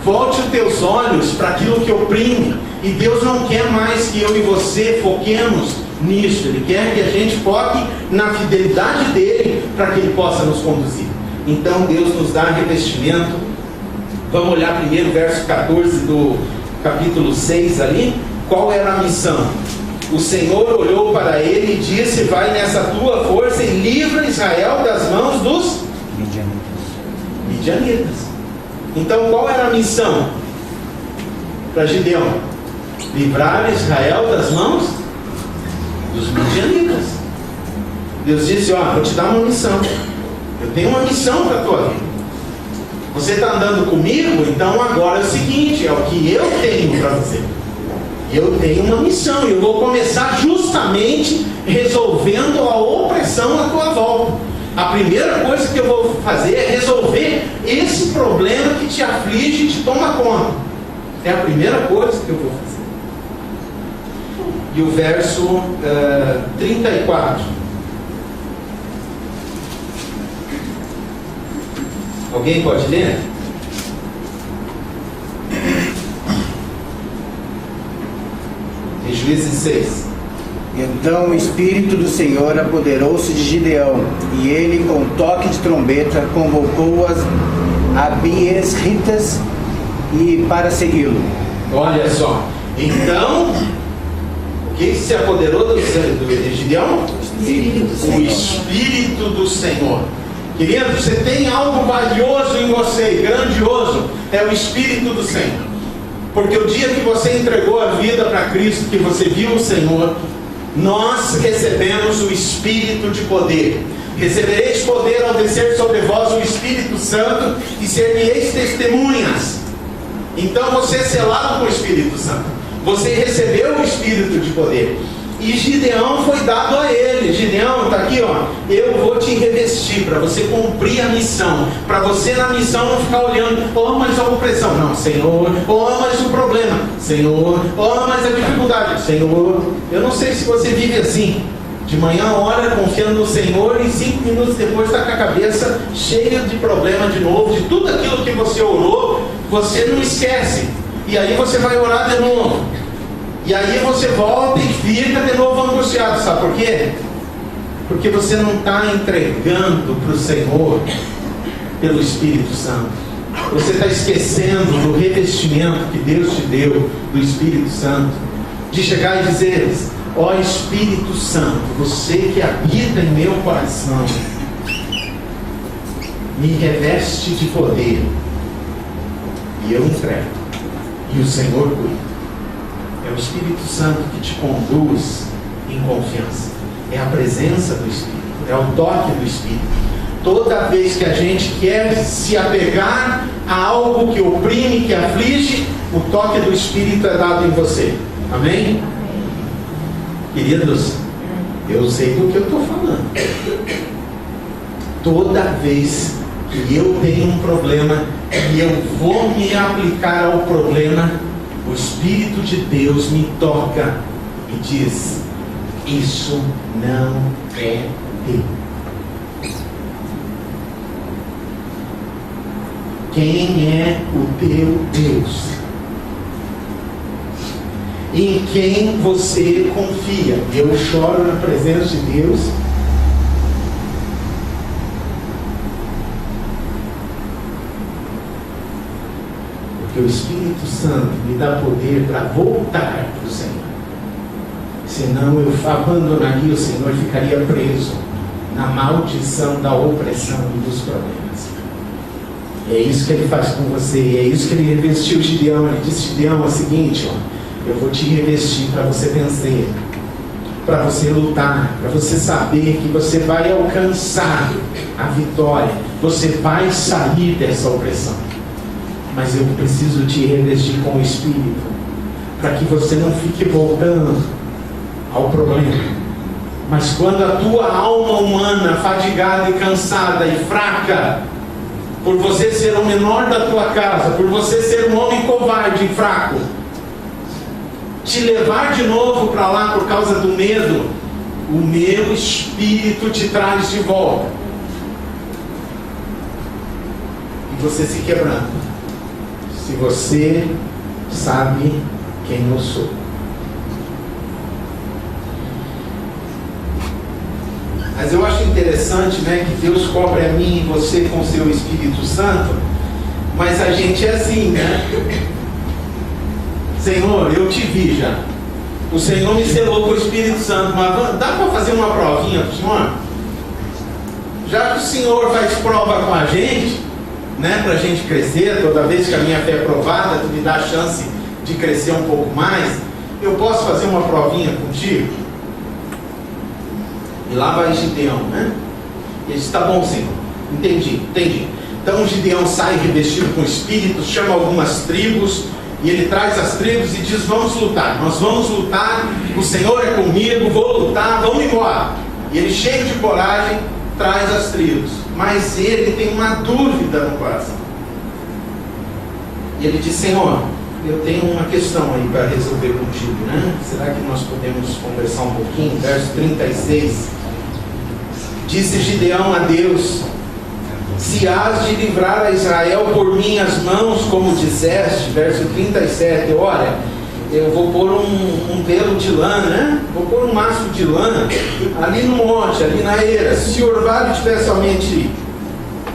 volte os teus olhos para aquilo que oprime. E Deus não quer mais que eu e você foquemos nisso. Ele quer que a gente foque na fidelidade dEle para que Ele possa nos conduzir. Então Deus nos dá revestimento. Vamos olhar primeiro o verso 14 do capítulo 6 ali. Qual era a missão? O Senhor olhou para ele e disse: vai nessa tua força e livra Israel das mãos dos midianitas. Então qual era a missão para Gideão? Livrar Israel das mãos dos midianitas. Deus disse: ó, vou te dar uma missão. Eu tenho uma missão para a tua vida. Você está andando comigo? Então agora é o seguinte, é o que eu tenho para você. Eu tenho uma missão e eu vou começar justamente resolvendo a opressão à tua volta. A primeira coisa que eu vou fazer é resolver esse problema que te aflige e te toma conta. É a primeira coisa que eu vou fazer. E o verso 34. Alguém pode ler? Em Juízes 6. Então o Espírito do Senhor apoderou-se de Gideão, e ele, com toque de trombeta, convocou as abiesritas e para segui-lo. Olha só. Então, o que se apoderou de Gideão? O Espírito do Senhor. Querido, você tem algo valioso em você, grandioso, é o Espírito do Senhor. Porque o dia que você entregou a vida para Cristo, que você viu o Senhor, nós recebemos o Espírito de poder. Recebereis poder ao descer sobre vós o Espírito Santo e ser-me-eis testemunhas. Então você é selado com o Espírito Santo. Você recebeu o Espírito de poder. E Gideão foi dado a ele. Gideão, está aqui, ó. Eu vou te revestir para você cumprir a missão. Para você na missão não ficar olhando, mas a opressão. Não, Senhor. Mas o problema. Senhor. Mas a dificuldade. Senhor. Eu não sei se você vive assim. De manhã ora confiando no Senhor e 5 minutos depois está com a cabeça cheia de problema de novo. De tudo aquilo que você orou, você não esquece. E aí você vai orar de novo. E aí você volta e fica de novo angustiado. Sabe por quê? Porque você não está entregando para o Senhor pelo Espírito Santo. Você está esquecendo do revestimento que Deus te deu do Espírito Santo. De chegar e dizer: ó Espírito Santo, você que habita em meu coração, me reveste de poder. E eu entrego. E o Senhor cuida. É o Espírito Santo que te conduz em confiança. É a presença do Espírito. É o toque do Espírito. Toda vez que a gente quer se apegar a algo que oprime, que aflige, o toque do Espírito é dado em você. Amém? Queridos, eu sei do que eu estou falando. Toda vez que eu tenho um problema e eu vou me aplicar ao problema, o Espírito de Deus me toca e diz: isso não é teu. Quem é o teu Deus? Em quem você confia? Eu choro na presença de Deus. porque o Espírito Santo me dá poder para voltar para o Senhor. Senão eu abandonaria o Senhor e ficaria preso na maldição da opressão e dos problemas. É isso que ele faz com você, é isso que ele revestiu Gideão. Ele disse: Gideão, é o seguinte, eu vou te revestir para você vencer, para você lutar, para você saber que você vai alcançar a vitória, você vai sair dessa opressão. Mas eu preciso te revestir com o Espírito, para que você não fique voltando ao problema. Mas quando a tua alma humana, fadigada e cansada e fraca, por você ser o menor da tua casa, por você ser um homem covarde e fraco, te levar de novo para lá por causa do medo, o meu Espírito te traz de volta. E você se quebrando, se você sabe quem eu sou. Mas eu acho interessante, né, que Deus cobre a mim e você com o seu Espírito Santo, mas a gente é assim, né? Senhor, eu te vi já. O Senhor me selou com o Espírito Santo, mas dá para fazer uma provinha para o Senhor? Já que o Senhor faz prova com a gente, né, para a gente crescer, toda vez que a minha fé é provada, tu me dá a chance de crescer um pouco mais, eu posso fazer uma provinha contigo? E lá vai Gideão, né? Ele disse: tá bom, Senhor, entendi. Então Gideão sai revestido com o Espírito, chama algumas tribos, e ele traz as tribos e diz: vamos lutar, nós vamos lutar, o Senhor é comigo, vou lutar, vamos embora. E ele, cheio de coragem, traz as tribos, mas ele tem uma dúvida no coração. E ele diz: Senhor, eu tenho uma questão aí para resolver contigo, né? Será que nós podemos conversar um pouquinho? Verso 36. Disse Gideão a Deus: se hás de livrar a Israel por minhas mãos, como disseste. Verso 37, olha, eu vou pôr um velo de lã, né? Vou pôr um maço de lã ali no monte, ali na eira. Se o orvalho tiver somente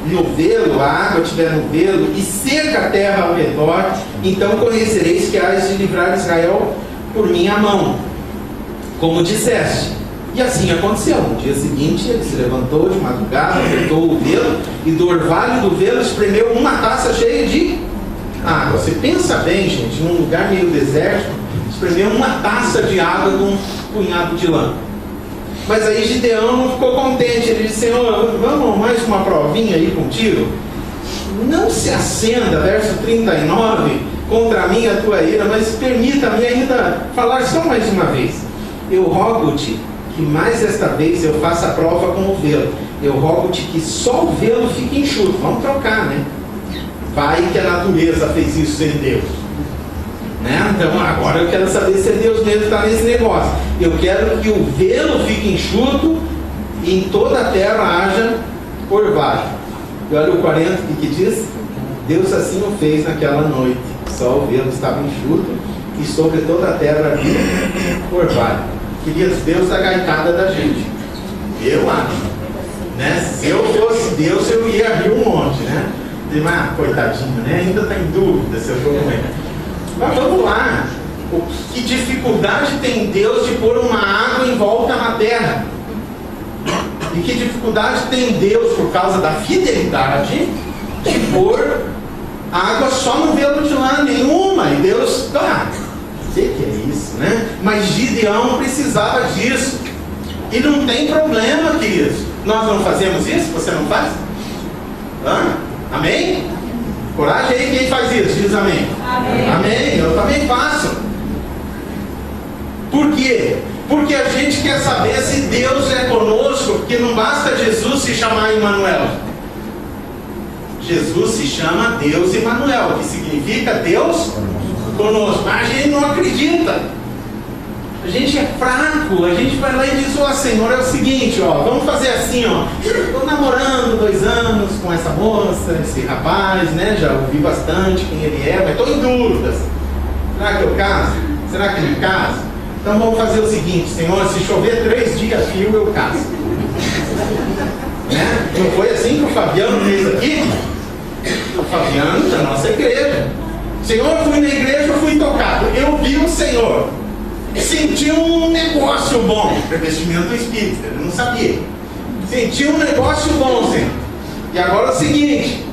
no velo, a água estiver no velo, e seca a terra ao redor, então conhecereis que hás de livrar Israel por minha mão, como disseste. E assim aconteceu. No dia seguinte ele se levantou de madrugada, apertou o velo, e do orvalho do velo espremeu uma taça cheia de água. Você pensa bem, gente, num lugar meio deserto, espremeu uma taça de água de um punhado de lã. Mas aí Gideão não ficou contente. Ele disse: Senhor, vamos mais uma provinha aí contigo? Não se acenda, verso 39, contra mim a tua ira, mas permita-me ainda falar só mais uma vez. Eu rogo-te que mais esta vez eu faça a prova com o velo. Eu rogo-te que só o velo fique enxuto. Vamos trocar, né? Vai que a natureza fez isso sem Deus, né? Então agora eu quero saber se Deus mesmo está nesse negócio. Eu quero que o velo fique enxuto e em toda a terra haja orvalho. E olha o 40 que diz: Deus assim o fez naquela noite. Só o velo estava enxuto e sobre toda a terra havia orvalho. Queridos, Deus da gaitada da gente, eu acho, né? Se eu fosse Deus, eu ia rir um monte, né? Mas coitadinho, né? Ainda está em dúvida se eu estou com ele. Mas vamos lá. Que dificuldade tem Deus de pôr uma água em volta na terra? E que dificuldade tem Deus, por causa da fidelidade, de pôr água só no velo de lã? Nenhuma. E Deus, sei que é isso, né? Mas Gideão precisava disso. E não tem problema, queridos. Nós não fazemos isso? Você não faz? Amém? Coragem aí, quem faz isso? Diz amém. Amém. Eu também faço. Por quê? Porque a gente quer saber se Deus é conosco, porque não basta Jesus se chamar Emmanuel. Jesus se chama Deus Emmanuel, que significa Deus conosco. Mas a gente não acredita. A gente é fraco. A gente vai lá e diz: ó, Senhor, é o seguinte, ó, vamos fazer assim, ó. Eu estou namorando 2 anos com essa moça, esse rapaz, né? Já ouvi bastante quem ele é, mas estou em dúvidas. Será que eu caso? Será que não caso? Então vamos fazer o seguinte: Senhor, se chover 3 dias fio, eu caso. Né? Não foi assim que o Fabiano fez aqui? O Fabiano da nossa igreja. Senhor, eu fui na igreja, eu fui tocado. Eu vi o Senhor. Senti um negócio bom. Revestimento espírita, eu não sabia. Senti um negócio bom, Senhor. E agora é o seguinte: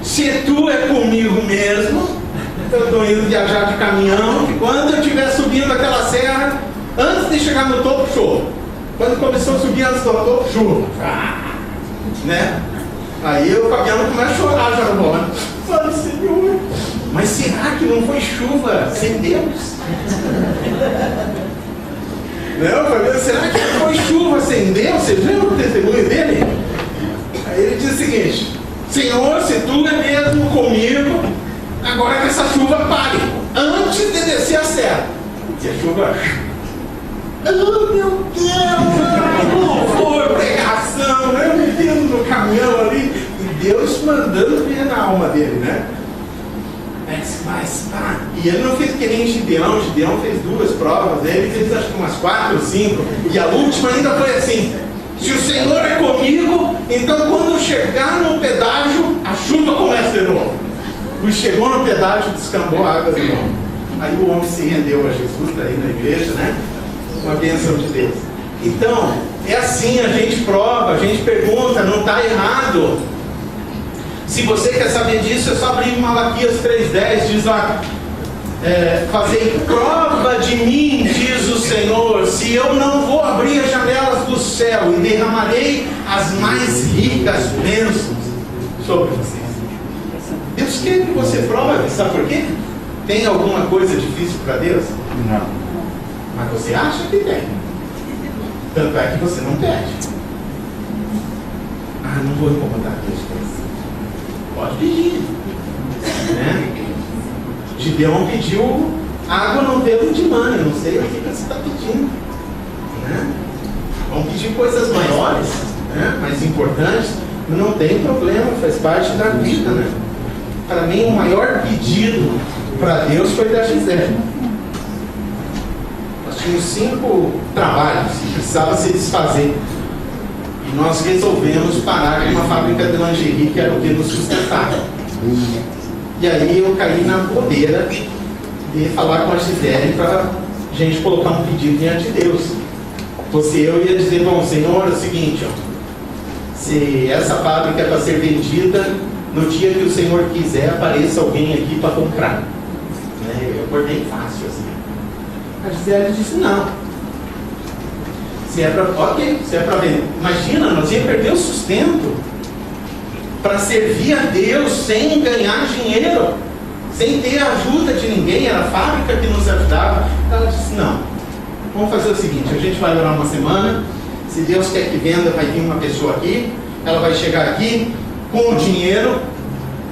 se tu é comigo mesmo, eu estou indo viajar de caminhão. E quando eu estiver subindo aquela serra, antes de chegar no topo, chuva. Quando começou a subir antes do topo, chuva. Né? Aí o Fabiano começa a chorar já no ônibus. Falei, Senhor, mas será que não foi chuva sem Deus? Não, Fabiano, será que não foi chuva sem Deus? Você viu o testemunho dele? Aí ele diz o seguinte: Senhor, se tu é mesmo comigo, agora que essa chuva pare, antes de descer a serra. E a chuva... Oh, meu Deus! Louvor, pregação, eu me vendo no caminhão ali, e Deus mandando ver na alma dele, né? Mas pá, e ele não fez que nem Gideão. Gideão fez 2 provas, ele fez acho que umas 4 ou 5, e a última ainda foi assim: se o Senhor é comigo, então quando chegar no pedágio, a chuva começa de novo. E chegou no pedágio, descambou a água de novo. Aí o homem se rendeu a Jesus, está aí na igreja, né? Uma bênção de Deus. Então, é assim, a gente prova, a gente pergunta, não está errado. Se você quer saber disso, é só abrir Malaquias 3,10, diz lá: fazei prova de mim, diz o Senhor, se eu não vou abrir as janelas do céu e derramarei as mais ricas bênçãos sobre vocês. Deus quer que você prove, sabe por quê? Tem alguma coisa difícil para Deus? Não. Mas você acha que tem. Tanto é que você não pede. Ah, não vou incomodar Deus com isso. Pode pedir. Né? Gideão pediu água no dedo de mãe. Eu não sei o que você está pedindo. Né? Vamos pedir coisas maiores, né? Mais importantes. Não tem problema, faz parte da vida. Né? Para mim, o maior pedido para Deus foi da Gisele. Nós tínhamos 5 trabalhos que precisava se desfazer. E nós resolvemos parar com uma fábrica de lingerie que era o que nos sustentava. E aí eu caí na bobeira de falar com a Gisele para a gente colocar um pedido diante de Deus. Fosse eu ia dizer: bom, Senhor, é o seguinte, ó, se essa fábrica é para ser vendida, no dia que o Senhor quiser, apareça alguém aqui para comprar. Eu acordei fácil assim. A Gisele disse: não. Se é para... Ok, se é para vender. Imagina, nós íamos perder o sustento para servir a Deus sem ganhar dinheiro, sem ter a ajuda de ninguém. Era a fábrica que nos ajudava. Ela disse: não, vamos fazer o seguinte, a gente vai orar uma semana. Se Deus quer que venda, vai vir uma pessoa aqui. Ela vai chegar aqui com o dinheiro,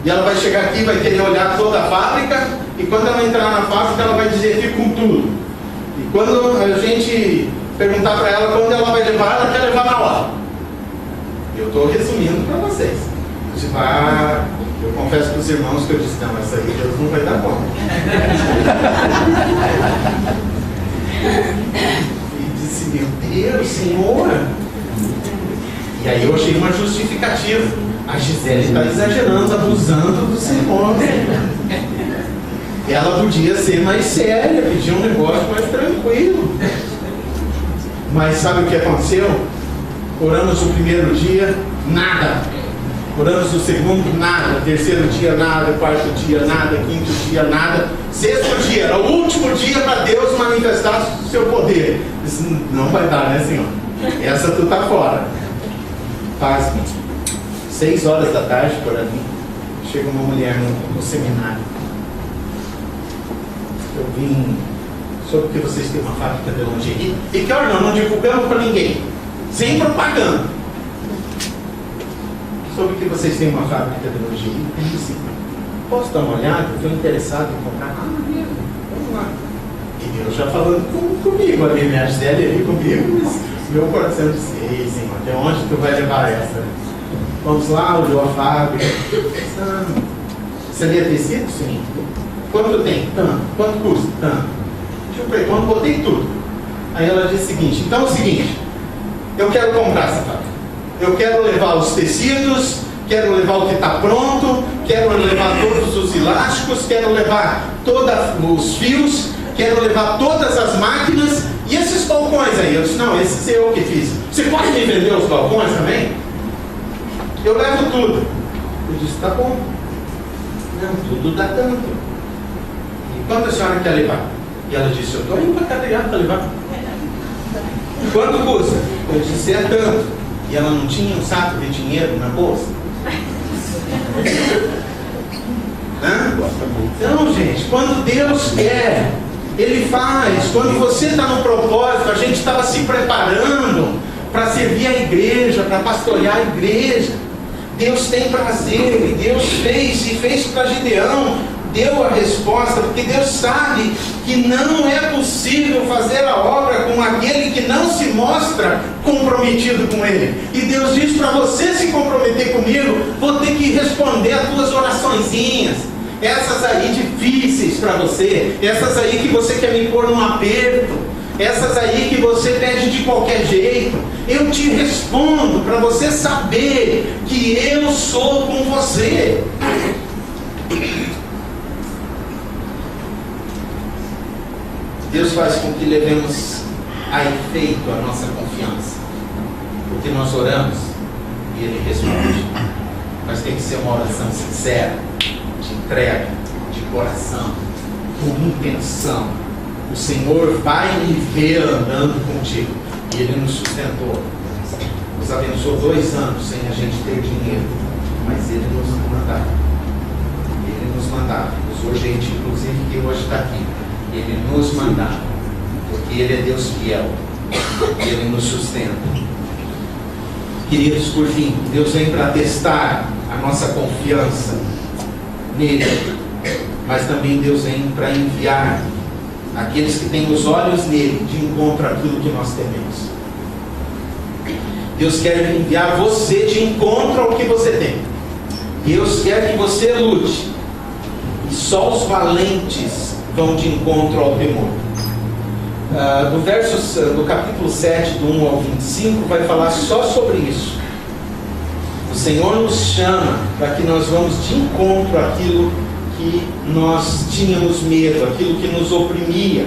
e ela vai chegar aqui, vai querer olhar toda a fábrica, e quando ela entrar na fábrica, ela vai dizer: fica com tudo. E quando a gente perguntar para ela quando ela vai levar, ela quer levar na hora. Eu estou resumindo para vocês. Eu confesso para os irmãos que eu disse: não, essa aí Deus não vai dar conta. E disse: meu Deus, Senhor. E aí eu achei uma justificativa. A Gisele está exagerando, abusando do Senhor. Ela podia ser mais séria, pedir um negócio mais tranquilo. Mas sabe o que aconteceu? Oramos o primeiro dia, nada. Oramos o segundo, nada. Terceiro dia, nada. Quarto dia, nada. Quinto dia, nada. Sexto dia, era o último dia para Deus manifestar o seu poder. Disse: não vai dar, né, Senhor? Essa tu tá fora. Pasme. 6 horas da tarde, por ali, chega uma mulher no seminário. Eu vim sobre que vocês têm uma fábrica de lingerie. E que olha, não divulgamos para ninguém, sem propaganda. Sobre que vocês têm uma fábrica de lingerie. Eu disse: posso dar uma olhada? Estou interessado em comprar. Ah, mesmo, vamos lá. E Deus já falando comigo ali, minha Gisele ali comigo. Meu coração disse: ei, Senhor, até onde tu vai levar essa? Vamos lá, olhou a fábrica. Você lê tecido? Sim. Quanto tem? Tanto. Quanto custa? Tanto. Eu falei: quando botei tudo. Aí ela disse o seguinte: então é o seguinte, eu quero comprar essa fábrica. Eu quero levar os tecidos, quero levar o que está pronto, quero levar todos os elásticos, quero levar todos os fios, quero levar todas as máquinas. E esses balcões aí? Eu disse, não, esses eu que fiz. Você pode me vender os balcões também? Eu levo tudo. Eu disse, tá bom. Não, tudo dá tanto. E quanto a senhora quer levar? E ela disse, eu estou indo para Cadeirada para levar. Quanto custa? Eu disse, é tanto. E ela não tinha um saco de dinheiro na bolsa? Então, gente, quando Deus quer, Ele faz. Quando você está no propósito, a gente estava se preparando para servir a igreja, para pastorear a igreja. Deus tem prazer, e Deus fez para Gideão, deu a resposta, porque Deus sabe que não é possível fazer a obra com aquele que não se mostra comprometido com Ele. E Deus diz, para você se comprometer comigo, vou ter que responder as tuas oraçõezinhas, essas aí difíceis para você, essas aí que você quer me pôr num aperto, essas aí que você pede de qualquer jeito. Eu te respondo para você saber que eu sou com você. Deus faz com que levemos a efeito a nossa confiança, porque nós oramos e Ele responde. Mas tem que ser uma oração sincera, de entrega, de coração, com intenção. O Senhor vai me ver andando contigo, e Ele nos sustentou, nos abençoou 2 anos sem a gente ter dinheiro, mas Ele nos mandava. Ele nos mandava. Usou gente, inclusive, que hoje está aqui. Ele nos mandava, porque Ele é Deus fiel, Ele nos sustenta. Queridos, por fim, Deus vem para testar a nossa confiança nele, mas também Deus vem para enviar aqueles que têm os olhos nele de encontro àquilo que nós tememos. Deus quer enviar você de encontro ao que você tem. Deus quer que você lute, e só os valentes vão de encontro ao temor. No capítulo 7, do 1 ao 25, vai falar só sobre isso. O Senhor nos chama para que nós vamos de encontro àquilo que nós tínhamos medo, aquilo que nos oprimia.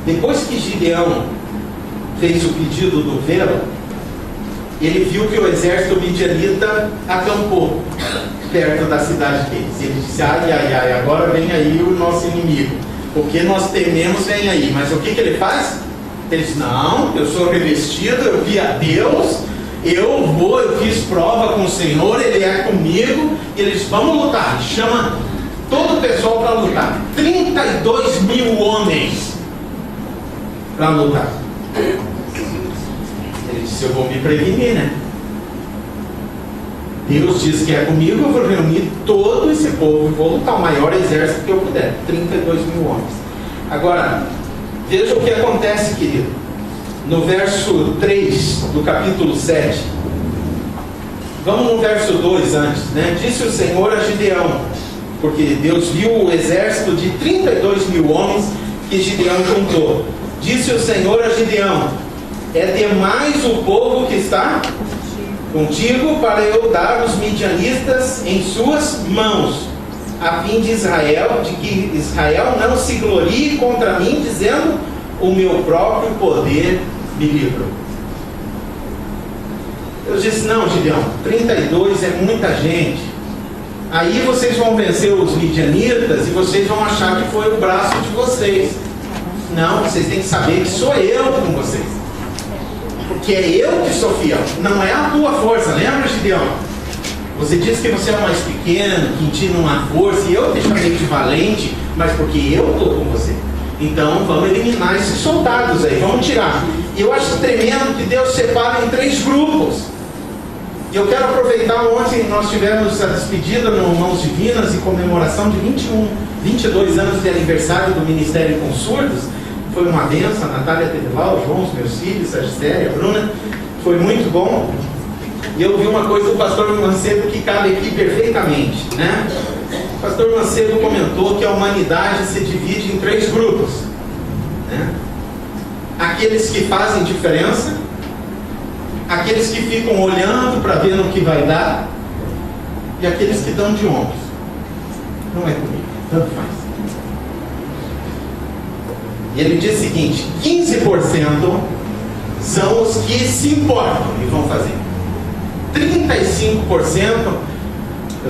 Depois que Gideão fez o pedido do velo, ele viu que o exército midianita acampou perto da cidade deles. Ele disse, ai, agora vem aí o nosso inimigo. O que nós tememos vem aí. Mas o que ele faz? Ele diz, não, eu sou revestido, eu vi a Deus, eu fiz prova com o Senhor, Ele é comigo. E ele diz, vamos lutar. Ele chama todo o pessoal para lutar. 32 mil homens para lutar. Ele disse, eu vou me prevenir, né? Deus diz que é comigo, eu vou reunir todo esse povo e vou lutar o maior exército que eu puder. 32 mil homens. Agora, veja o que acontece, querido. No verso 3 do capítulo 7. Vamos no verso 2 antes, né? Disse o Senhor a Gideão, porque Deus viu o exército de 32 mil homens que Gideão juntou. Disse o Senhor a Gideão, é demais o povo que está contigo para eu dar os midianistas em suas mãos, a fim de que Israel não se glorie contra mim, dizendo, o meu próprio poder me livrou. Eu disse, não, Gideão, 32 é muita gente. Aí vocês vão vencer os midianitas e vocês vão achar que foi o braço de vocês. Não, vocês têm que saber que sou eu com vocês. Porque é eu que sou fiel, não é a tua força. Lembra, Gideão? Você disse que você é o mais pequeno, que em ti não há força, e eu te chamei de valente, mas porque eu estou com você. Então vamos eliminar esses soldados aí, vamos tirar. E eu acho tremendo que Deus separa em 3 grupos. E eu quero aproveitar, ontem nós tivemos a despedida no Mãos Divinas em comemoração de 22 anos de aniversário do Ministério com Surdos. Foi uma benção, a Natália teve lá, o João, os meus filhos, a Gisele, a Bruna. Foi muito bom. E eu vi uma coisa do pastor Macedo que cabe aqui perfeitamente, né? O pastor Macedo comentou que a humanidade se divide em 3 grupos, né? Aqueles que fazem diferença, aqueles que ficam olhando para ver no que vai dar, e aqueles que dão de ombros. Não é comigo, tanto faz. E ele diz o seguinte: 15% são os que se importam e vão fazer. 35%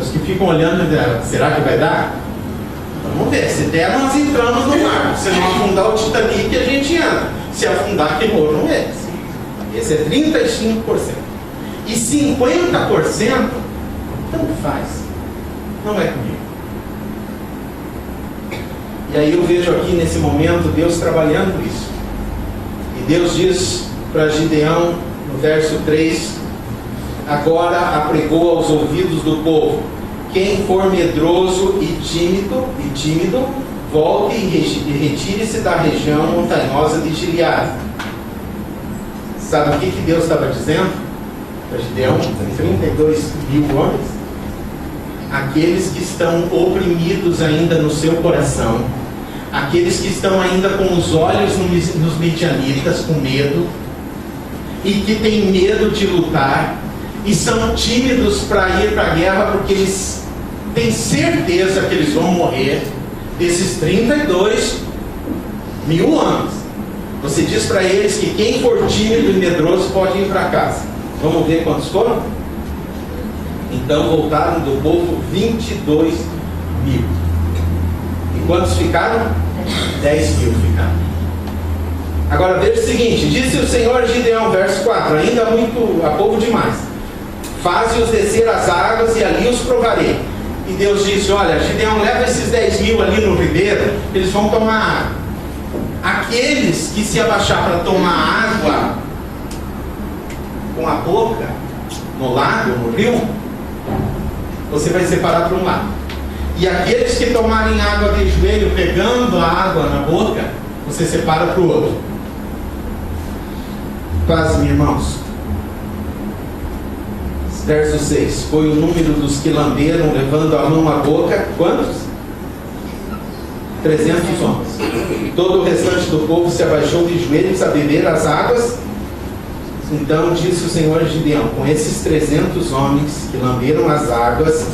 os que ficam olhando e dizem, será que vai dar? Vamos ver, se der nós entramos no mar. Se não afundar o Titanic a gente entra. Se afundar que morram eles. Esse é 35%. E 50% tanto faz. Não é comigo. E aí eu vejo aqui nesse momento Deus trabalhando isso. E Deus diz para Gideão no verso 3: agora apregou aos ouvidos do povo: quem for medroso e tímido, volte e retire-se da região montanhosa de Gileade. Sabe o que Deus estava dizendo para Gideão? 32 mil homens, aqueles que estão oprimidos ainda no seu coração, aqueles que estão ainda com os olhos nos midianitas, com medo, e que têm medo de lutar, e são tímidos para ir para a guerra, porque eles têm certeza que eles vão morrer. Desses 32 mil homens, você diz para eles que quem for tímido e medroso pode ir para casa. Vamos ver quantos foram? Então voltaram do povo 22 mil. E quantos ficaram? 10 mil ficaram. Agora veja o seguinte: disse o Senhor a Gideão, verso 4: ainda há povo demais, faze-os descer as águas e ali os provarei. E Deus disse: olha, Gideão, leva esses 10 mil ali no ribeiro, eles vão tomar água. Aqueles que se abaixar para tomar água com a boca no lago, no rio, você vai separar para um lado. E aqueles que tomarem água de joelho pegando a água na boca, você separa para o outro. Pasme, irmãos. Verso 6: foi o número dos que lamberam levando a mão à boca. Quantos? 300 homens. Todo o restante do povo se abaixou de joelhos a beber as águas. Então disse o Senhor a Gideão: com esses 300 homens que lamberam as águas,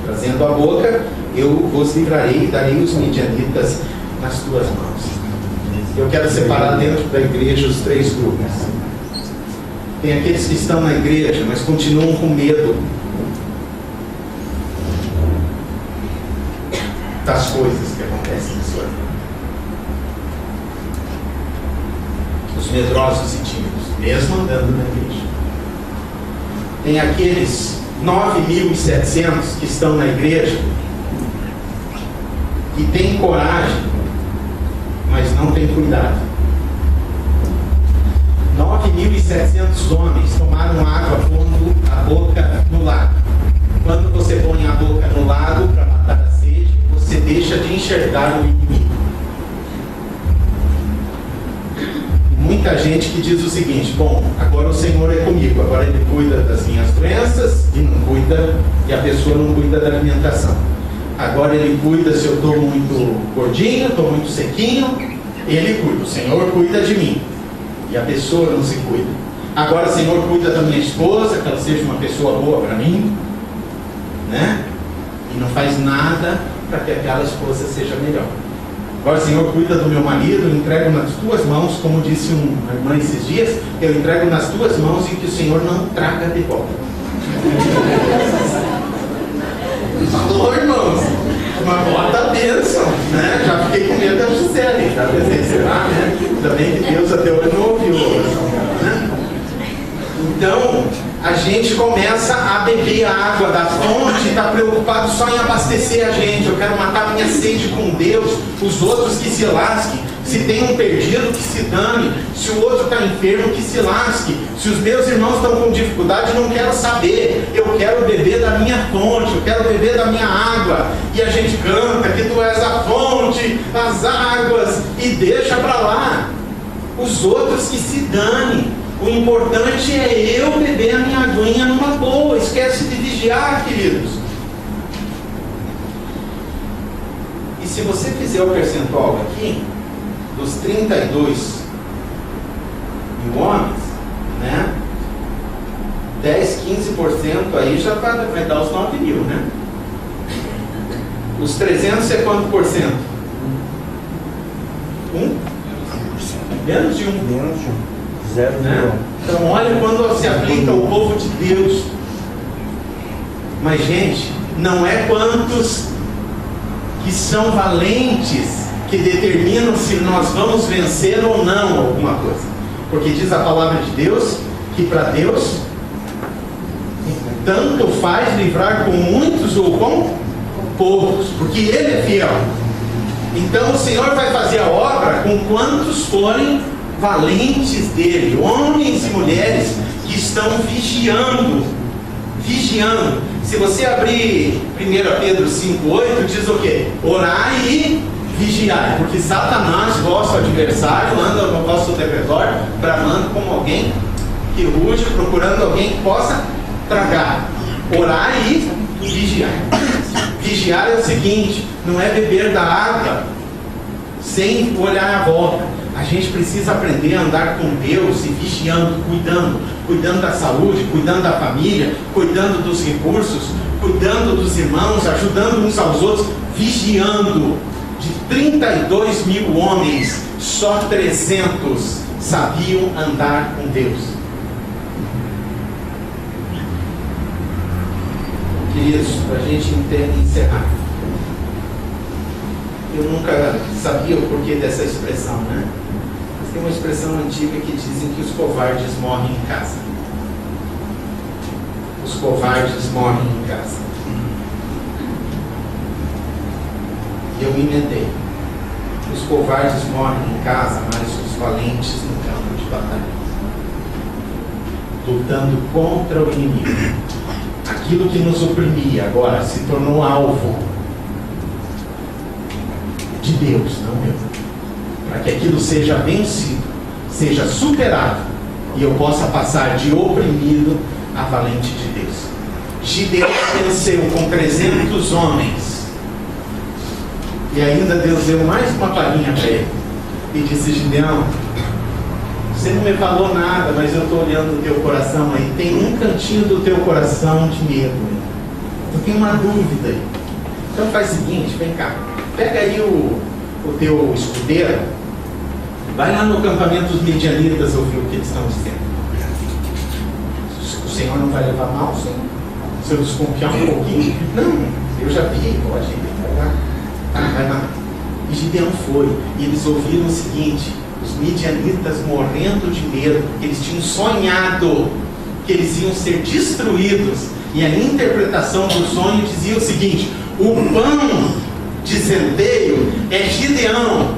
trazendo a boca, eu vos livrarei e darei os midianitas nas tuas mãos. Eu quero separar dentro da igreja os 3 grupos. Tem aqueles que estão na igreja, mas continuam com medo das coisas que acontecem na sua vida. Os medrosos e tímidos, mesmo andando na igreja. Tem aqueles 9.700 que estão na igreja, que têm coragem, mas não têm cuidado. 9.700 homens tomaram água pondo a boca no lago. Quando você põe a boca no lago para matar a sede, você deixa de enxergar o inimigo. Muita gente que diz o seguinte: bom, agora o Senhor é comigo, agora Ele cuida das minhas doenças e não cuida, e a pessoa não cuida da alimentação. Agora Ele cuida se eu estou muito gordinho, estou muito sequinho, Ele cuida, o Senhor cuida de mim. E a pessoa não se cuida. Agora o Senhor cuida da minha esposa, que ela seja uma pessoa boa para mim, né? E não faz nada para que aquela esposa seja melhor. Agora o Senhor cuida do meu marido, eu entrego nas tuas mãos, como disse uma irmã esses dias, eu entrego nas tuas mãos e que o Senhor não traga de volta. Falou, irmãos, uma bota a bênção, né? Já fiquei com medo da Gisele, já pensei, será, né? Ainda bem que Deus até hoje não ouviu, né? Então, a gente começa a beber a água da fonte e está preocupado só em abastecer a gente. Eu quero matar minha sede com Deus, os outros que se lasquem. Se tem um perdido, que se dane. Se o outro está enfermo, que se lasque. Se os meus irmãos estão com dificuldade, não quero saber. Eu quero beber da minha fonte, eu quero beber da minha água. E a gente canta que tu és a fonte, as águas, e deixa para lá. Os outros que se dane. O importante é eu beber a minha aguinha numa boa. Esquece de vigiar, queridos. E se você fizer o percentual aqui, dos 32 mil homens, né? 10, 15% aí já vai dar os 9 mil, né? Os 300 é quanto por cento? 1? Menos de 1. Menos de 1. 0, Né? Então olha quando se aplica o povo de Deus. Mas gente, não é quantos que são valentes que determinam se nós vamos vencer ou não alguma coisa. Porque diz a palavra de Deus que para Deus tanto faz livrar com muitos ou com poucos, porque Ele é fiel. Então o Senhor vai fazer a obra com quantos forem valentes dele, homens e mulheres que estão vigiando. Se você abrir 1 Pedro 5,8, diz o quê? Orai e vigiai, porque Satanás, vosso adversário, anda no vosso derredor, bramando como alguém que ruge, procurando alguém que possa tragar. Orai e vigiai. Vigiar é o seguinte, não é beber da água sem olhar à volta. A gente precisa aprender a andar com Deus e vigiando, cuidando da saúde, cuidando da família, cuidando dos recursos, cuidando dos irmãos, ajudando uns aos outros, vigiando. De 32 mil homens, só 300 sabiam andar com Deus. Queridos, para a gente encerrar, eu nunca sabia o porquê dessa expressão, né? Mas tem uma expressão antiga que dizem que os covardes morrem em casa. Os covardes morrem em casa. E eu me inventei. Os covardes morrem em casa, mas os valentes no campo de batalha. Lutando contra o inimigo. Aquilo que nos oprimia agora se tornou alvo de Deus, não meu. Para que aquilo seja vencido, seja superado e eu possa passar de oprimido a valente de Deus. Gideão venceu com 300 homens e ainda Deus deu mais uma palhinha para ele e disse: Gideão, você não me falou nada, mas eu estou olhando o teu coração aí. Tem um cantinho do teu coração de medo. Eu tenho uma dúvida aí. Então faz o seguinte, vem cá. Pega aí o teu escudeiro. Vai lá no acampamento dos midianitas ouvir o que eles estão dizendo. O Senhor não vai levar mal, Senhor? Se eu desconfiar um pouquinho? Não, eu já vi, pode ir. Vai lá. E Gideão foi. E eles ouviram o seguinte: os midianitas morrendo de medo, porque eles tinham sonhado que eles iam ser destruídos, e a interpretação do sonho dizia o seguinte: o pão de centeio é Gideão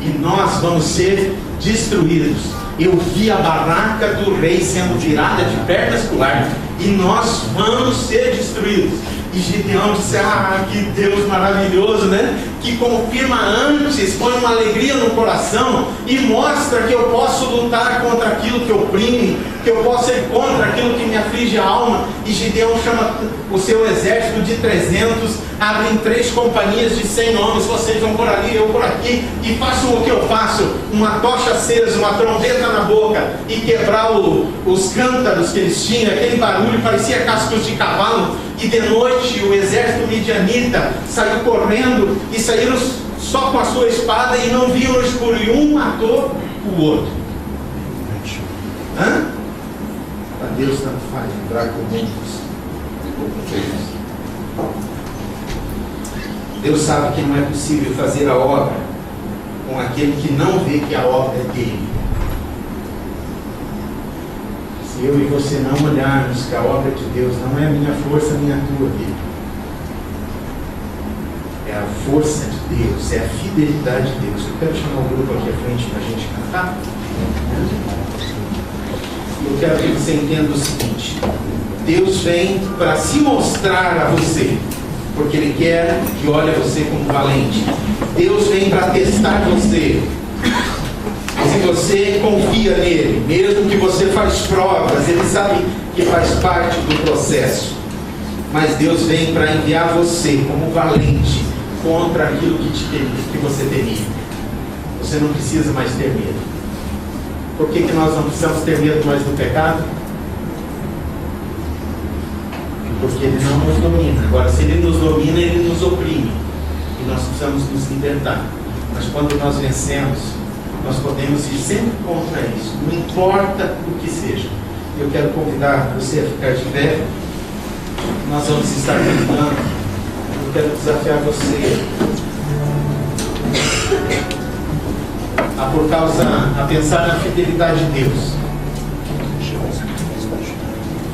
e nós vamos ser destruídos. Eu vi a barraca do rei sendo virada de pernas para o ar e nós vamos ser destruídos. E Gideão disse: ah, que Deus maravilhoso, né? Que confirma antes, põe uma alegria no coração e mostra que eu posso lutar contra aquilo que oprime, que eu posso ir contra aquilo que me aflige a alma. E Gideão chama o seu exército de 300, abrem 3 companhias de 100 homens, vocês vão por ali, eu por aqui, e façam o que eu faço: uma tocha acesa, uma trombeta na boca, e quebrar os cântaros que eles tinham, aquele barulho parecia cascos de cavalo. E de noite o exército midianita saiu correndo e saíram só com a sua espada e não viam no escuro, e um matou o outro. Hã? Para Deus tanto faz entrar com muitos. Deus sabe que não é possível fazer a obra com aquele que não vê que a obra é dele. Se eu e você não olharmos que a obra de Deus não é a minha força, nem a tua vida, é a força de Deus, é a fidelidade de Deus. Eu quero chamar o grupo aqui à frente para a gente cantar. Eu quero que você entenda o seguinte: Deus vem para se mostrar a você, porque Ele quer que olhe você como valente. Deus vem para testar você. Se você confia nele, mesmo que você faz provas, Ele sabe que faz parte do processo. Mas Deus vem para enviar você como valente contra aquilo que você temia. Você não precisa mais ter medo. Por que nós não precisamos ter medo mais do pecado? porque Ele não nos domina. Agora, se Ele nos domina, Ele nos oprime. E nós precisamos nos libertar. Mas quando nós vencemos, nós podemos ir sempre contra isso, não importa o que seja. Eu quero convidar você a ficar de pé. Nós vamos estar cantando. Eu quero desafiar você a pensar na fidelidade de Deus.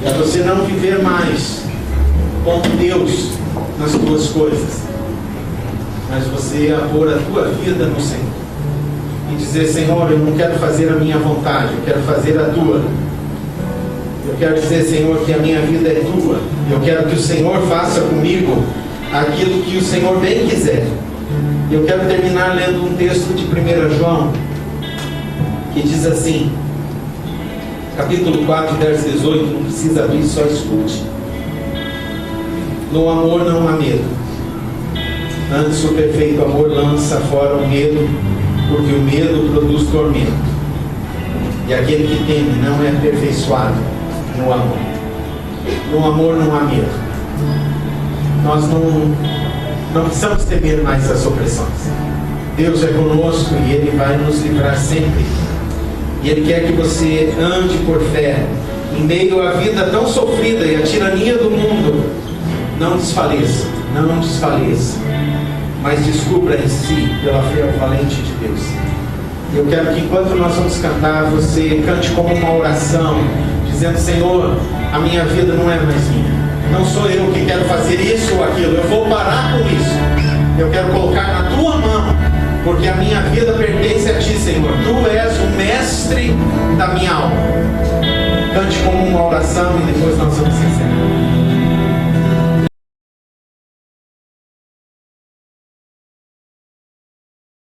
E a você não viver mais com Deus nas tuas coisas, mas você a pôr a tua vida no Senhor. E dizer: Senhor, eu não quero fazer a minha vontade, eu quero fazer a tua. Eu quero dizer, Senhor, que a minha vida é tua. Eu quero que o Senhor faça comigo aquilo que o Senhor bem quiser. Eu quero terminar lendo um texto de 1 João, que diz assim, capítulo 4, verso 18, não precisa abrir, só escute. No amor não há medo. Antes o perfeito amor lança fora o medo, porque o medo produz tormento. E aquele que teme não é aperfeiçoado no amor. No amor não há medo. Nós não precisamos temer mais as opressões. Deus é conosco e Ele vai nos livrar sempre. E Ele quer que você ande por fé, em meio à vida tão sofrida e à tirania do mundo. Não desfaleça, não desfaleça, mas descubra em si pela fé valente de Deus. Eu quero que enquanto nós vamos cantar, você cante como uma oração, dizendo: Senhor, a minha vida não é mais minha. Não sou eu que quero fazer isso ou aquilo. Eu vou parar com isso. Eu quero colocar na tua mão, porque a minha vida pertence a ti, Senhor. Tu és o mestre da minha alma. Cante como uma oração e depois nós vamos encerrar.